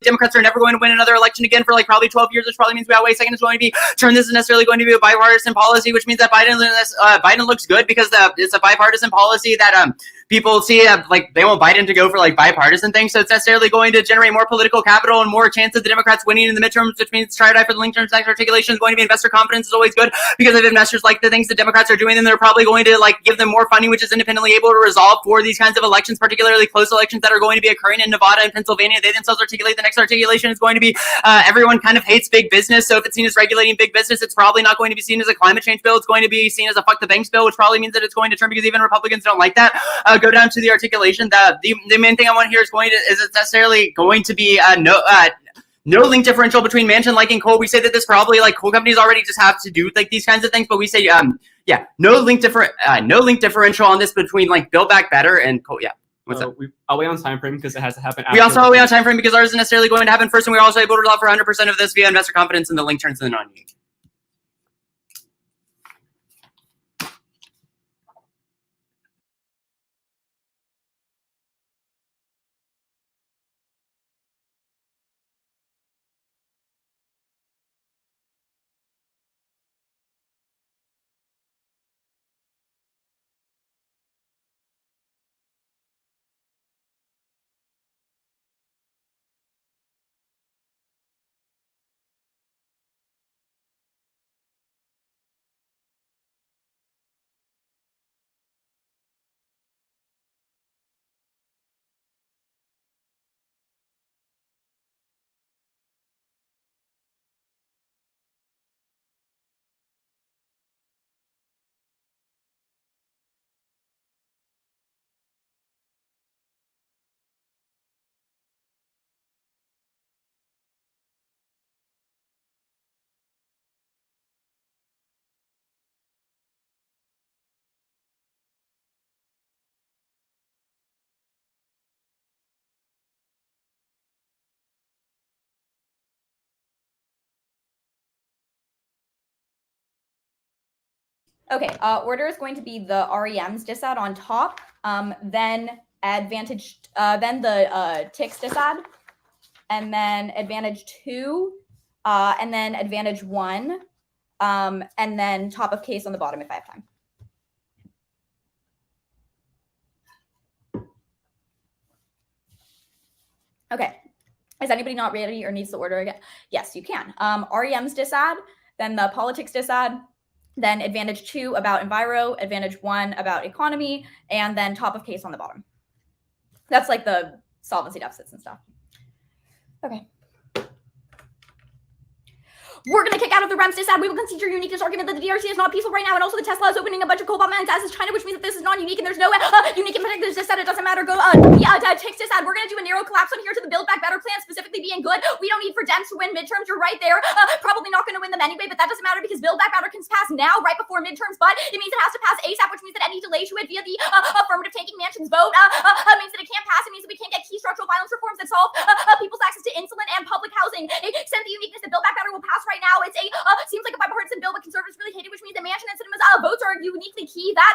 Democrats are never going to win another election again for like probably 12 years, which probably means we outweigh. Second is going to be turn. This is necessarily going to be a bipartisan policy, which means that Biden looks good because it's a bipartisan policy that people see like they want Biden to go for like bipartisan things, so it's necessarily going to generate more political capital and more chance of the Democrats winning in the midterms, which means tried for the linked term tax articulation is going to be investor confidence is always good, because if investors like the things the Democrats are doing, then they're probably going to like give them more funding, which is independently able to resolve for these kinds of elections, particularly close elections that are going to be occurring in Nevada and Pennsylvania. They themselves articulate the next articulation is going to be everyone kind of hates big business, so if it's seen as regulating big business, it's probably not going to be seen as a climate change bill. It's going to be seen as a fuck the banks bill, which probably means that it's going to turn, because even Republicans don't like that. Go down to the articulation. That the main thing I want here is it's necessarily going to be no link differential between Manchin liking coal. We say that this probably like coal companies already just have to do like these kinds of things, but we say no link differential on this between like Build Back Better and coal. Yeah. What's that? I'll wait on time frame because it has to happen. We also wait on time frame because ours isn't necessarily going to happen first, and we're also able to allow for 100% of this via investor confidence, and the link turns to the non-unique. Okay, order is going to be the REMs disad on top, then advantage, then the ticks disad, and then advantage 2, and then advantage 1, and then top of case on the bottom if I have time. Okay, is anybody not ready or needs the order again? Yes, you can. REMs disad, then the politics disad, then advantage 2 about enviro, advantage 1 about economy, and then top of case on the bottom. That's like the solvency deficits and stuff. Okay. We're going to kick out of the REMs disad. We will concede your uniqueness argument that the DRC is not peaceful right now, and also the Tesla is opening a bunch of cobalt mines as is China, which means that this is non-unique and there's no unique in particular disad. It doesn't matter. Go ticks disad. We're going to do a narrow collapse on here to the Build Back Better plan specifically being good. We don't need for Dems to win midterms. You're right there. Probably not going to win them anyway, but that doesn't matter because Build Back Better can pass now, right before midterms, but it means it has to pass ASAP, which means that any delay to it via the affirmative taking Manchin's vote means that it can't pass. It means that we can't get key structural violence reforms that solve people's access to insulin and public housing. Extend the uniqueness that Build Back Better will pass right now. It's a seems like a bipartisan bill, but conservatives really hate it, which means that Manchin and Sinema's votes are uniquely key. That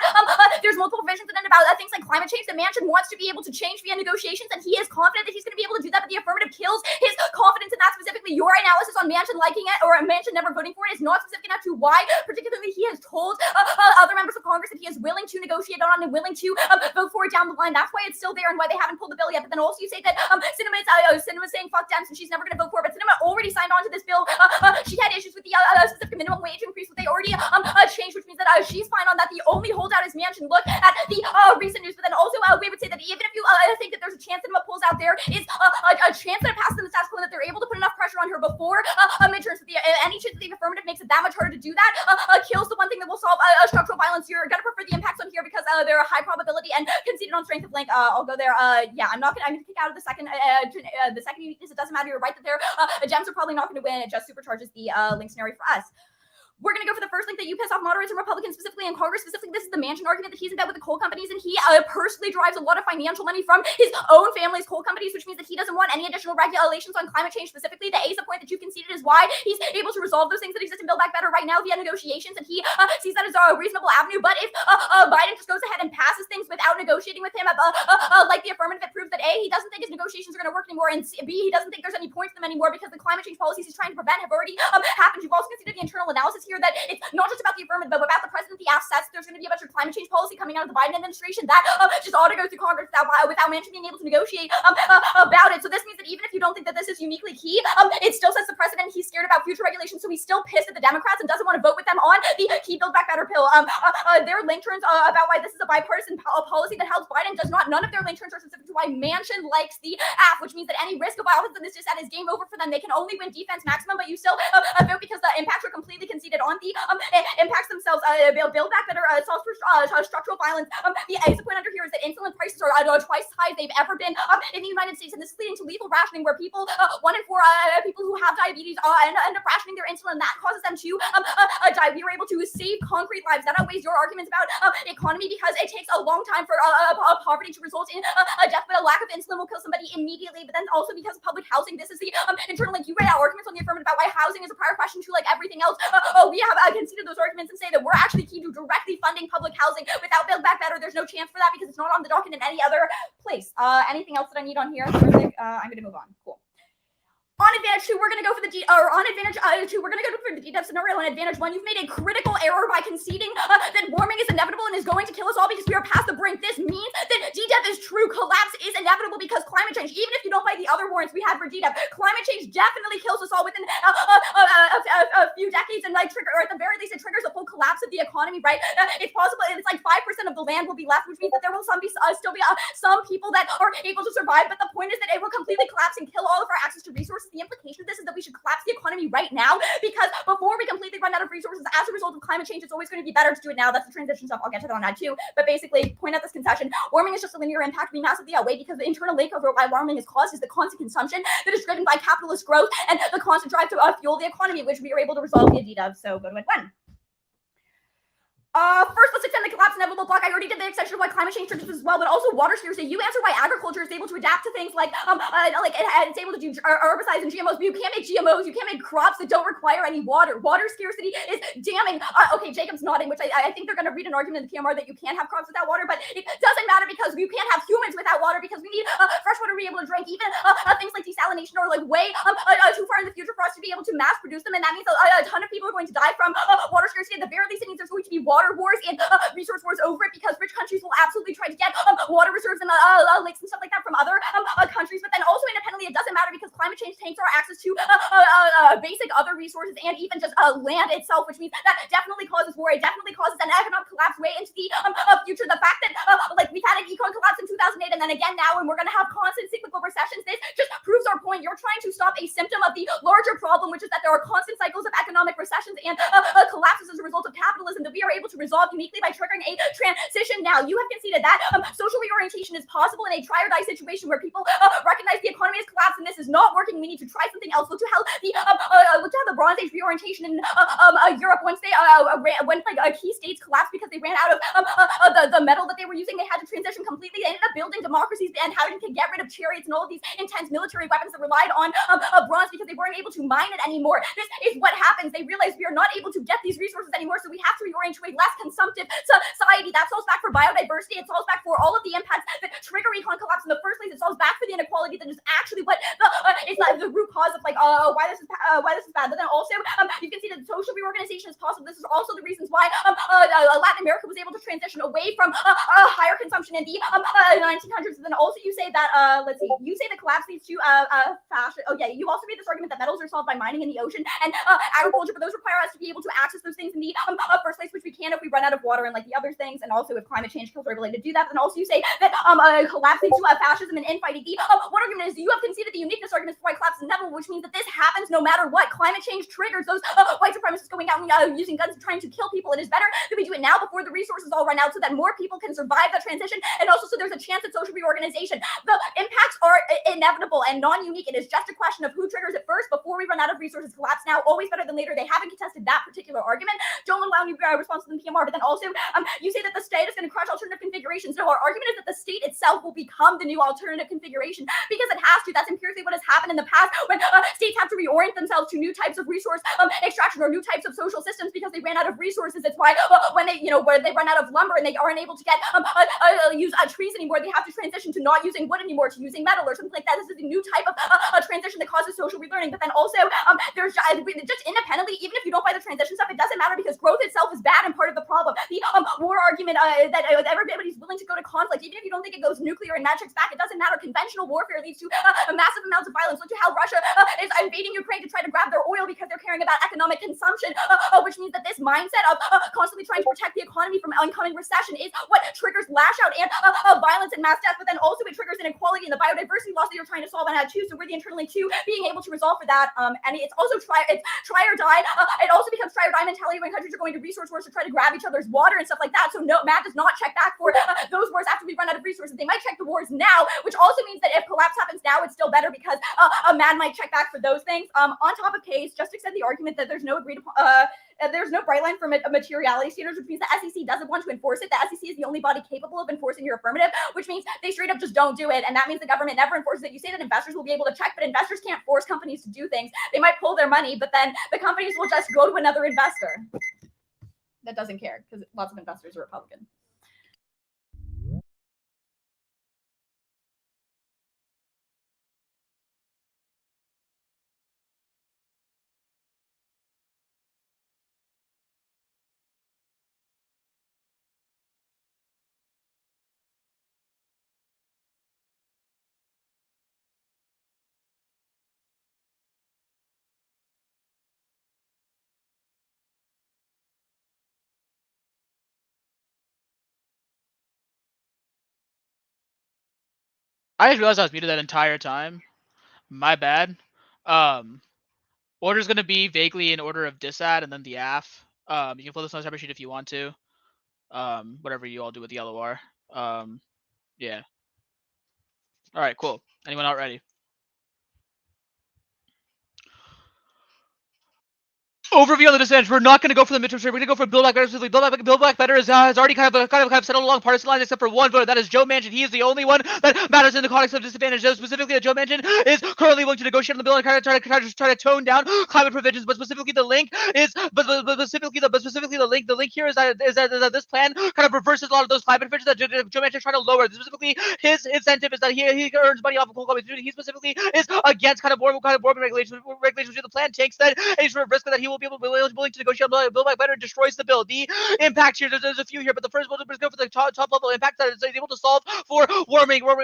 there's multiple provisions in it about things like climate change that Manchin wants to be able to change via negotiations, and he is confident that he's going to be able to do that. But the affirmative kills his confidence in that. Specifically, your analysis on Manchin liking it or Manchin never voting for it is not specific enough to why. Particularly, he has told other members of Congress that he is willing to negotiate on and willing to vote for it down the line. That's why it's still there and why they haven't pulled the bill yet. But then also you say that Sinema's saying fuck Dems and she's never going to vote for it. But Sinema already signed on to this bill. She had issues with the specific minimum wage increase, but they already changed, which means that she's fine on that. The only holdout is Manchin. Look at the recent news, but then also we would say that even if you think that there's a chance that Sinema pulls out, there is a chance that it passes in the status quo and that they're able to put enough pressure on her before midterms. Any chance that the affirmative makes it that much harder to do that kills the one thing that will solve structural violence. You're gonna prefer the impacts on here because they're a high probability and conceded on strength of link. I'll go there. Yeah, I'm gonna kick out of the second uniqueness. It doesn't matter. You're right that their gems are probably not going to win. It just supercharges the link scenario for us. We're going to go for the first link that you piss off moderates and Republicans specifically in Congress. Specifically, this is the Manchin argument that he's in bed with the coal companies and he personally drives a lot of financial money from his own family's coal companies, which means that he doesn't want any additional regulations on climate change. Specifically, the ASA point that you conceded is why he's able to resolve those things that exist in Build Back Better right now via negotiations, and he sees that as a reasonable avenue. But if Biden just goes ahead and passes things without negotiating with him, like the affirmative, it proves that A, he doesn't think his negotiations are going to work anymore, and B, he doesn't think there's any point to them anymore because the climate change policies he's trying to prevent have already happened. You've also considered the internal analysis points here that it's not just about the affirmative, but about the president, the assets. There's going to be a bunch of climate change policy coming out of the Biden administration that just ought to go through Congress without Manchin being able to negotiate about it. So this means that even if you don't think that this is uniquely key, it still sets the precedent. He's scared about future regulations, so he's still pissed at the Democrats and doesn't want to vote with them on the Key Build Back Better pill. Their link turns about why this is a bipartisan policy that helps Biden does not. None of their link turns are specific to why Manchin likes the app, which means that any risk of violence in this just is game over for them. They can only win defense maximum, but you still vote because the impacts are completely conceded on the impacts themselves. Build Back Better solves for structural violence. The exit point under here is that insulin prices are twice as high as they've ever been in the United States, and this is leading to lethal rationing, where people, 1 in 4 people who have diabetes end up rationing their insulin. That causes them to die. We were able to save concrete lives. That outweighs your arguments about economy, because it takes a long time for poverty to result in death, but a lack of insulin will kill somebody immediately. But then also because of public housing, this is the internal link. You read out arguments on the affirmative about why housing is a prior question to like everything else. We have conceded those arguments and say that we're actually key to directly funding public housing. Without Build Back Better, there's no chance for that because it's not on the docket in any other place. Anything else that I need on here? I'm going to move on. Cool. On advantage 2, we're going to go for the on advantage 2, we're going to go for the DDEV scenario. On advantage 1, you've made a critical error by conceding that warming is inevitable and is going to kill us all because we are past the brink. This means that DDEV is true. Collapse is inevitable because climate change, even if you don't buy the other warrants we had for DDEV, climate change definitely kills us all within a few decades, and like trigger, or at the very least, it triggers a full collapse of the economy. Right? It's possible. It's like 5% of the land will be left, which means that there will still be some people that are able to survive. But the point is that it will completely collapse and kill all of our access to resources. The implication of this is that we should collapse the economy right now, because before we completely run out of resources as a result of climate change, it's always going to be better to do it now. That's the transition stuff. I'll get to that on that too. But basically, point out this concession. Warming is just a linear impact. We massively outweigh, because the internal link over why warming is caused is the constant consumption that is driven by capitalist growth and the constant drive to fuel the economy, which we are able to resolve via DDEV. So go to it when. First, let's extend the collapse inevitable block. I already did the extension of why climate change triggers as well, but also water scarcity. You answer why agriculture is able to adapt to things like it's able to do herbicides and GMOs, but you can't make GMOs. You can't make crops that don't require any water. Water scarcity is damning. Okay, Jacob's nodding, which I think they're going to read an argument in the PMR that you can't have crops without water, but it doesn't matter because you can't have humans without water, because we need fresh water to be able to drink. Even things like desalination are like way too far in the future for us to be able to mass produce them, and that means a ton of people are going to die from water scarcity. At the very least, it means there's going to be water wars and resource wars over it, because rich countries will absolutely try to get water reserves and lakes and stuff like that from other countries. But then also independently, it doesn't matter because climate change takes our access to basic other resources and even just land itself, which means that definitely causes war. It definitely causes an economic collapse way into the future. The fact that we've had an econ collapse in 2008 and then again now, and we're going to have constant cyclical recessions, this just proves our point. You're trying to stop a symptom of the larger problem, which is that there are constant cycles of economic recessions and collapses as a result of capitalism that we are able to resolve uniquely by triggering a transition. Now, you have conceded that social reorientation is possible in a try or die situation where people recognize the economy has collapsed and this is not working. We need to try something else. Look to how the Bronze Age reorientation in Europe, once they when key states collapsed because they ran out of the metal that they were using, they had to transition completely. They ended up building democracies and having to get rid of chariots and all of these intense military weapons that relied on bronze because they weren't able to mine it anymore. This is what happens. They realize we are not able to get these resources anymore, so we have to reorient to a less consumptive society. That solves back for biodiversity. It solves back for all of the impacts that trigger econ collapse in the first place. It solves back for the inequality that is actually what is the root cause of why this is bad. But then also you can see that social reorganization is possible. This is also the reasons why Latin America was able to transition away from higher consumption in the 1900s. And then also you say that you say the collapse leads to fashion. Oh yeah, you also made this argument that metals are solved by mining in the ocean and agriculture, but those require us to be able to access those things in the first place, which we can if we run out of water and like the other things, and also if climate change kills our ability to do that. And also you say that collapse leads to fascism and infighting. The one argument is you have conceded the uniqueness arguments for why collapse is inevitable, which means that this happens no matter what. Climate change triggers those white supremacists going out and using guns and trying to kill people. It is better that we do it now before the resources all run out, so that more people can survive the transition, and also so there's a chance at social reorganization. The impacts are inevitable and non-unique. It is just a question of who triggers it first before we run out of resources. Collapse now, always better than later. They haven't contested that particular argument. Don't allow me response to the PMR, but then also you say that the state is going to crush alternative configurations. No, our argument is that the state itself will become the new alternative configuration because it has to. That's empirically what has happened in the past when states have to reorient themselves to new types of resource extraction or new types of social systems because they ran out of resources. It's why when they where they run out of lumber and they aren't able to get use trees anymore, they have to transition to not using wood anymore, to using metal or something like that. This is a new type of transition that causes social relearning. But then also there's just independently, even if you don't buy the transition stuff, it doesn't matter because growth itself is bad and part of the problem. The war argument that everybody's willing to go to conflict, even if you don't think it goes nuclear and that checks back, it doesn't matter. Conventional warfare leads to massive amounts of violence. Look at how Russia is invading Ukraine to try to grab their oil because they're caring about economic consumption, which means that this mindset of constantly trying to protect the economy from oncoming recession is what triggers lash out and violence and mass death, but then also it triggers inequality and the biodiversity loss that you're trying to solve on that too. So we're the internally too being able to resolve for that. And it's also try or die. It also becomes try or die mentality when countries are going to resource wars to try to grab each other's water and stuff like that. So no, Matt does not check back for those wars after we run out of resources. They might check the wars now, which also means that if collapse happens now, it's still better because Matt might check back for those things. On top of case, just extend the argument that there's no agreed upon. There's no bright line for materiality standards, which means the SEC doesn't want to enforce it. The SEC is the only body capable of enforcing your affirmative, which means they straight up just don't do it. And that means the government never enforces it. You say that investors will be able to check, but investors can't force companies to do things. They might pull their money, but then the companies will just go to another investor that doesn't care because lots of investors are Republican. I just realized I was muted that entire time. My bad. Order's gonna be vaguely in order of disad and then the AF. You can flip this on a separate sheet if you want to. Whatever you all do with the LOR. Yeah. All right, cool. Anyone not ready? Overview on the disadvantage. We're not going to go for the midterm trade. We're going to go for Build Back Better specifically. Build Back Better has already kind of settled along partisan lines except for one voter. That is Joe Manchin. He is the only one that matters in the context of disadvantage. Specifically, that Joe Manchin is currently willing to negotiate on the bill and try to tone down climate provisions. But specifically, the link is the link here is that this plan kind of reverses a lot of those climate provisions that Joe Manchin is trying to lower. Specifically, his incentive is that he earns money off of coal companies. He specifically is against kind of warming regulations. The plan takes that any sort of risk that he will be willing to negotiate on Build Back Better, destroys the bill. The impact here, there's a few here, but the first one is go for the top level impact that is able to solve for warming. For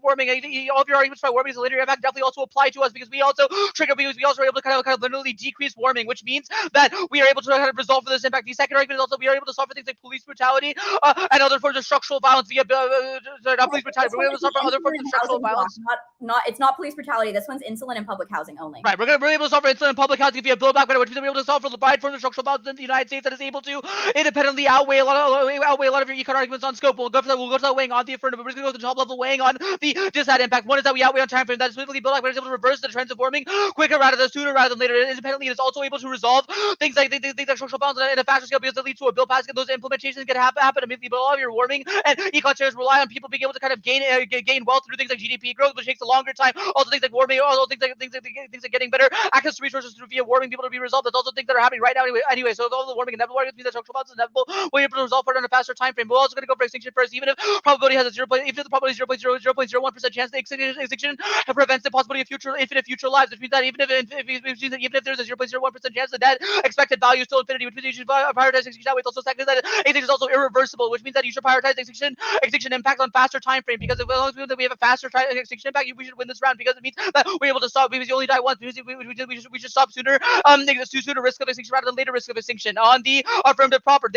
warming, all of your arguments about warming is a linear impact definitely also apply to us because we also are able to kind of literally decrease warming, which means that we are able to kind of resolve for this impact. The second argument is also we are able to solve for things like police brutality and other forms of structural violence via not police brutality, but we're able to solve for other forms of structural violence. It's not police brutality. This one's insulin and public housing only. Right, we're able to solve for insulin and public housing via Build Back Better, which means we're able to solve for the wide forms of structural violence in the United States that is able to independently outweigh a lot of your econ arguments on scope. We'll go for that weighing on the affirmative. We're just going to go to the top level weighing on the disad impact. One is that we outweigh on time frame. That is specifically Build Back Better is able to reverse the trends of warming quicker sooner rather than later. Independently, it is also able to resolve things like structural balance in a faster scale because it leads to a bill passing. Those implementations can happen immediately. But all of your warming and econ shares rely on people being able to kind of gain wealth through things like GDP growth, which takes a longer time. Also things like warming, also things like getting better access to resources through via warming people to be resolved. That's also things that are happening right now anyway. So all the warming inevitable means that structural balance is inevitable. We're able to resolve it on a faster time frame. We're also going to go for extinction first, even if probability has a 0.001% chance that extinction prevents the possibility of infinite future lives, which means that even if there's a 0.01% chance that that expected value is still infinity, which means you should prioritize extinction that way. It's also second that extinction is also irreversible, which means that you should prioritize extinction impact on faster time frame because as long as we have a faster extinction impact, we should win this round because it means that we're able to stop because you only die once. We should stop sooner. Sooner risk of extinction rather than later risk of extinction. On the affirmative proper,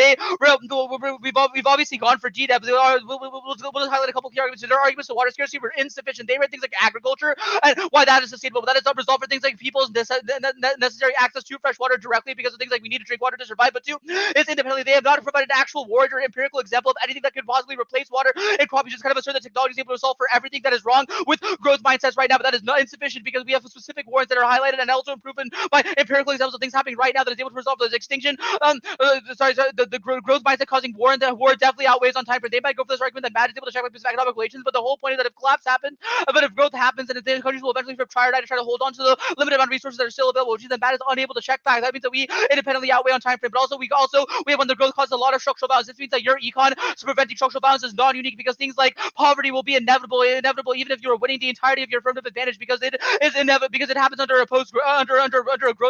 we've obviously gone for GDEP. We'll highlight a couple key arguments. Their arguments to water scarcity were insufficient. They read things like agriculture and why that is sustainable. But that is not resolved for things like people's necessary access to fresh water directly because of things like we need to drink water to survive. But two is independently, they have not provided an actual warrant or empirical example of anything that could possibly replace water. It probably just kind of assert that technology is able to solve for everything that is wrong with growth mindsets right now. But that is not insufficient because we have specific warrants that are highlighted and also proven by empirical examples of things happening right now that is able to resolve those extinction. The growth mindset causing war, and the war definitely outweighs on time frame. They might go for this argument that Matt is able to check with specific economic relations, but the whole point is that if collapse happens, but if growth happens, and the countries will eventually try or die to try to hold on to the limited amount of resources that are still available, which is that Matt is unable to check back. That means that we independently outweigh on time frame, but also we have when the growth causes a lot of structural balance. This means that your econ preventing structural balance is non-unique because things like poverty will be inevitable even if you're winning the entirety of your affirmative advantage because it is inevitable because it happens under a growth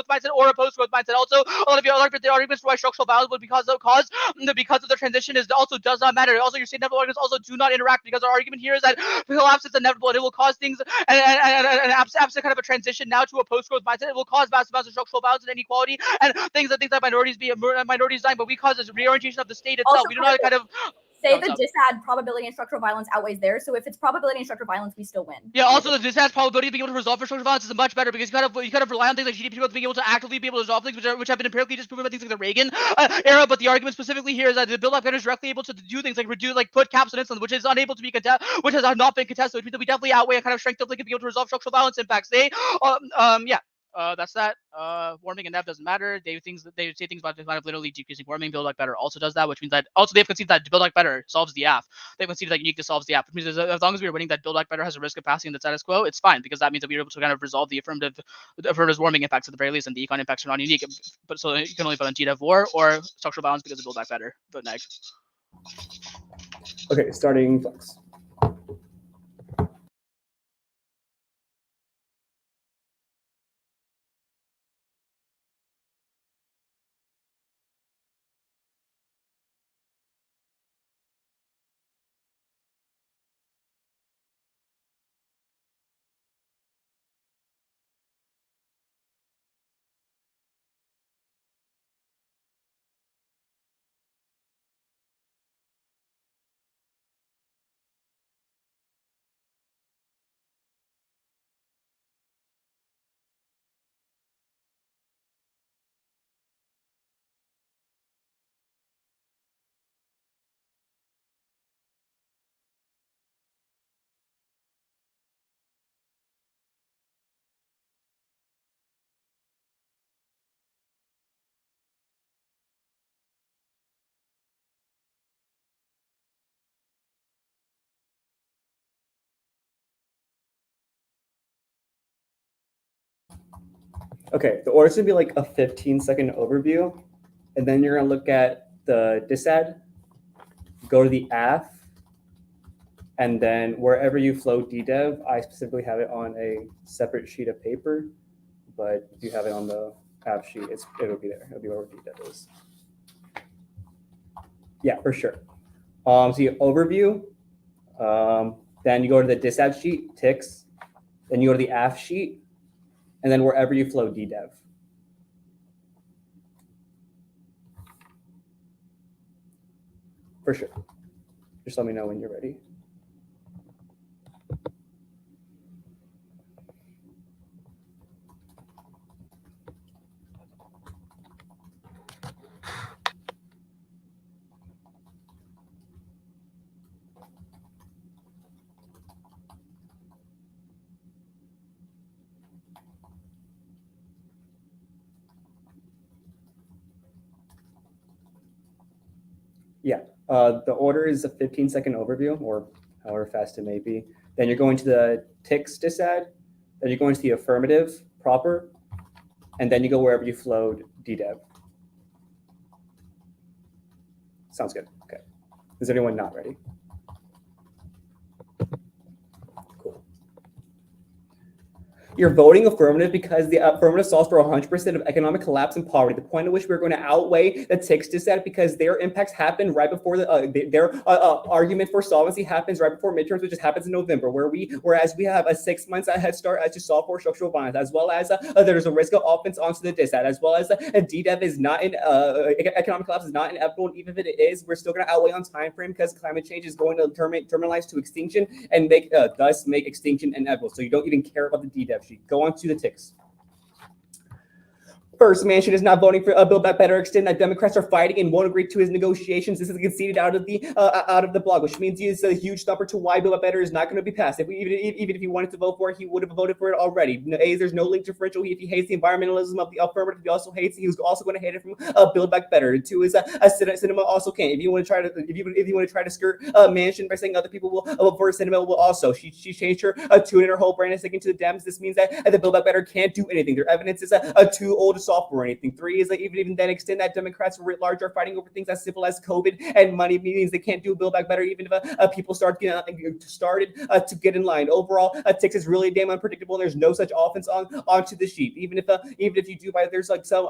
mindset or a post-growth mindset. Also, all of your arguments for why structural violence would because of the transition is also does not matter. Also, your state inevitable arguments also do not interact because our argument here is that collapse is inevitable and it will cause things and absent kind of a transition now to a post-growth mindset. It will cause massive amounts of structural violence and inequality and things that minorities dying, but we cause this reorientation of the state itself. Also, We do not kind of say the disad probability and structural violence outweighs theirs. So if it's probability and structural violence, we still win. Yeah. Also, the disad probability of being able to resolve for structural violence is much better because you kind of rely on things like GDP growth being able to actively be able to resolve things which have been empirically disproven by things like the Reagan era. But the argument specifically here is that the Build Back Better is directly able to do things like put caps on insulin, which is unable to be which has not been contested. Which means that we definitely outweigh a kind of strength of like being able to resolve structural violence impacts. That's that. Warming and NEP doesn't matter. They say things about kind of literally decreasing warming. Build Back Better also does that, which means that also they've conceded that Build Back Better solves the app. They've conceded that uniqueness solves the app, which means as long as we're winning that Build Back Better has a risk of passing the status quo, it's fine because that means that we're able to kind of resolve the affirmative warming impacts at the very least, and the econ impacts are not unique. But so you can only vote on GDEV war or structural balance because of Build Back Better. Vote neg. Okay, starting Flex. Okay, the order's gonna be like a 15-second overview, and then you're gonna look at the disad, go to the AF, and then wherever you flow DDEV, I specifically have it on a separate sheet of paper, but if you have it on the AF sheet, it'll be there. It'll be where DDEV is. Yeah, for sure. So you overview, then you go to the disad sheet, ticks, then you go to the AF sheet, and then wherever you flow DDEV. For sure. Just let me know when you're ready. Yeah, the order is a 15-second overview, or however fast it may be. Then you're going to the ticks disad, then you're going to the affirmative proper, and then you go wherever you flowed DDEV. Sounds good. Okay. Is anyone not ready? Cool. You're voting affirmative because the affirmative solves for 100% of economic collapse and poverty, the point at which we're going to outweigh the ticks disad because their impacts happen right before their argument for solvency happens right before midterms, which just happens in November, whereas we have a 6 months head start as to solve for structural violence, as well as there's a risk of offense onto the disad, as well as DDEV is not in economic collapse is not inevitable, and even if it is, we're still going to outweigh on time frame because climate change is going to terminalize to extinction and thus make extinction inevitable. So you don't even care about the DDEV sheet. Go on to the ticks. First, Manchin is not voting for Build Back Better extent that Democrats are fighting and won't agree to his negotiations. This is conceded out of the blog, which means it's a huge thumper to why Build Back Better is not going to be passed. Even if he wanted to vote for it, he would have voted for it already. There's no link differential. If he hates the environmentalism of the affirmative, he was also going to hate it from Build Back Better. Two is Cinema also can't. If you want to try to skirt Manchin by saying other people will vote for Cinema, will also. She changed her tune in her whole brain and sticking to the Dems. This means that the Build Back Better can't do anything. Their evidence is too old to solve soft war or anything. 3 is that even then extend that Democrats writ large are fighting over things as simple as COVID and money means they can't do Build Back Better even if people start started to get in line. Overall, Texas is really damn unpredictable and there's no such offense onto the sheet. Even if you do buy, there's like some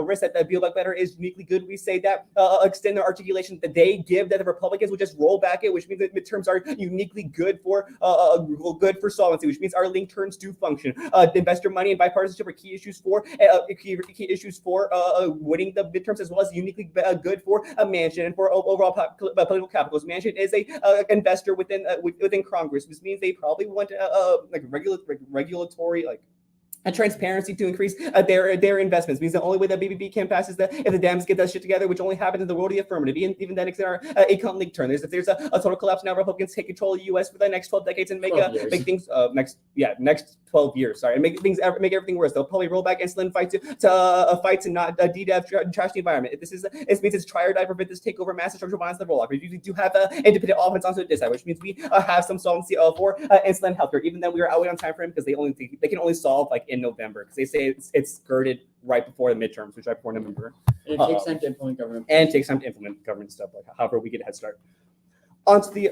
risk that Build Back Better is uniquely good. We say that extend their articulation that they give that the Republicans will just roll back it, which means that midterms are uniquely good for solvency, which means our link turns do function. Investor money and bipartisanship are key issues for winning the midterms, as well as uniquely good for a Manchin and for overall political capitalism. Manchin is a investor within Congress, which means they probably want regulatory transparency to increase their investments. Means the only way that BBB can pass is that if the Dems get that shit together, which only happens in the world of the affirmative. Even then, our econ link turn. If there's a total collapse now, Republicans take control of the U.S. for the next 12 decades and make things next 12 years. Sorry, and make everything worse. They'll probably roll back insulin fight to not DDEV trash the environment. This means it's try or die to prevent this takeover, massive structural violence, the rollout. We usually do have independent offense onto this side, which means we have some solvency for insulin healthcare. Even then, we are outweighed on time frame because they can only solve in November because they say it's skirted right before the midterms, which right before November. It takes time to implement government. And takes time to implement government stuff. However, we get a head start. Onto the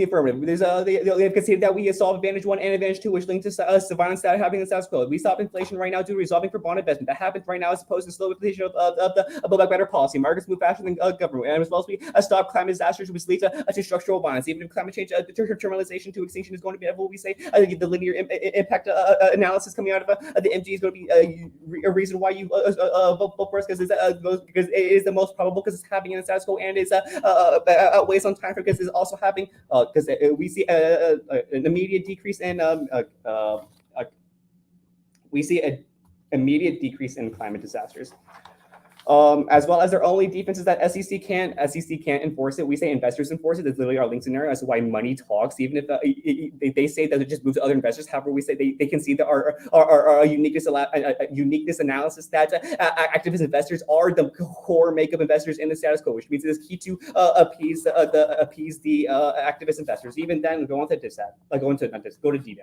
affirmative. They have conceded that we solve advantage 1 and advantage 2, which link to violence that happening in the status quo. We stop inflation right now due to resolving for bond investment. That happens right now as opposed to slow implementation of the Build Back Better policy. Markets move faster than government, and as well as we stop climate disasters, which leads to structural violence. Even if climate change, terminalization to extinction is going to be inevitable, we say the linear impact analysis coming out of the MG is going to be a reason why you vote for us because it is the most probable because it's happening in the status quo and it's outweighs on time because it's also happening because we see an immediate decrease in climate disasters. As well as their only defense is that SEC can't enforce it. We say investors enforce it. That's literally our link scenario as to why money talks. Even if they say that it just moves to other investors, however, we say they can see that our uniqueness analysis that activist investors are the core makeup investors in the status quo, which means it is key to appease the activist investors. Even then, go to DDEV.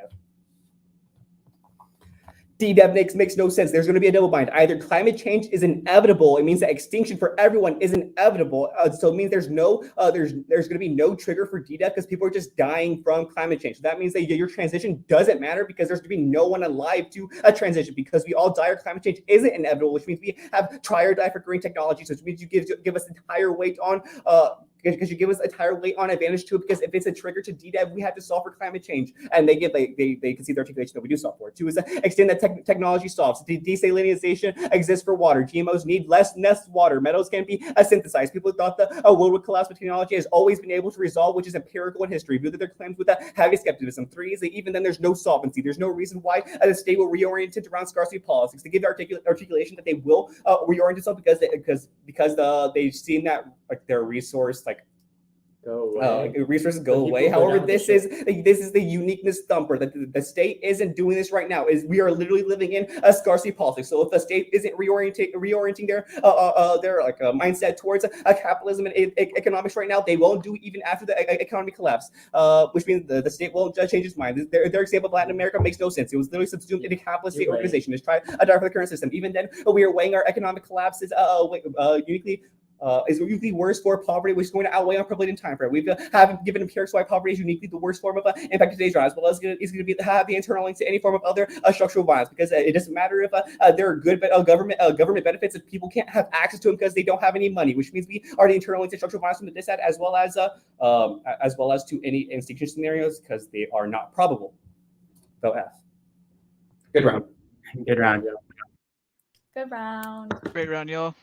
DDEV makes no sense. There's going to be a double bind. Either climate change is inevitable. It means that extinction for everyone is inevitable. So it means there's going to be no trigger for DDEV because people are just dying from climate change. So that means that your transition doesn't matter because there's going to be no one alive to a transition because we all die or climate change isn't inevitable, which means we have try or die for green technology. So it means you give us entire weight on because you give us a entire weight on advantage to it because if it's a trigger to DDEV, we have to solve for climate change. And they can see the articulation that we do solve for it. 2 is extend that technology solves. Desalinization exists for water. GMOs need less water. Metals can be synthesized. People thought the world would collapse, but technology has always been able to resolve, which is empirical in history. View that their claims with heavy skepticism. 3 is that even then there's no solvency. There's no reason why the state will reorient it around scarcity politics. They give the articulation that they will reorient itself because they've seen that their resource go away. Resources go away. However, this is the uniqueness thumper that the state isn't doing this right now. Is we are literally living in a scarcity politics. So if the state isn't reorienting their mindset towards capitalism and economics right now, they won't do even after the economy collapse. Which means the state won't change its mind. Their example of Latin America makes no sense. It was literally subsumed in a capitalist state organization. It's try to die for the current system. Even then, we are weighing our economic collapses uniquely. Is uniquely worse for poverty, which is going to outweigh on privilege in time frame. We've given empirics why poverty is uniquely the worst form of impact today's round, as well as it's going to have the internal link to any form of other structural violence, because it doesn't matter if there are good government benefits if people can't have access to them because they don't have any money, which means we are the internal link to structural violence from the dissent, as well as to any extinction scenarios because they are not probable. So F. Good round. Good round. Good round. Great round, y'all.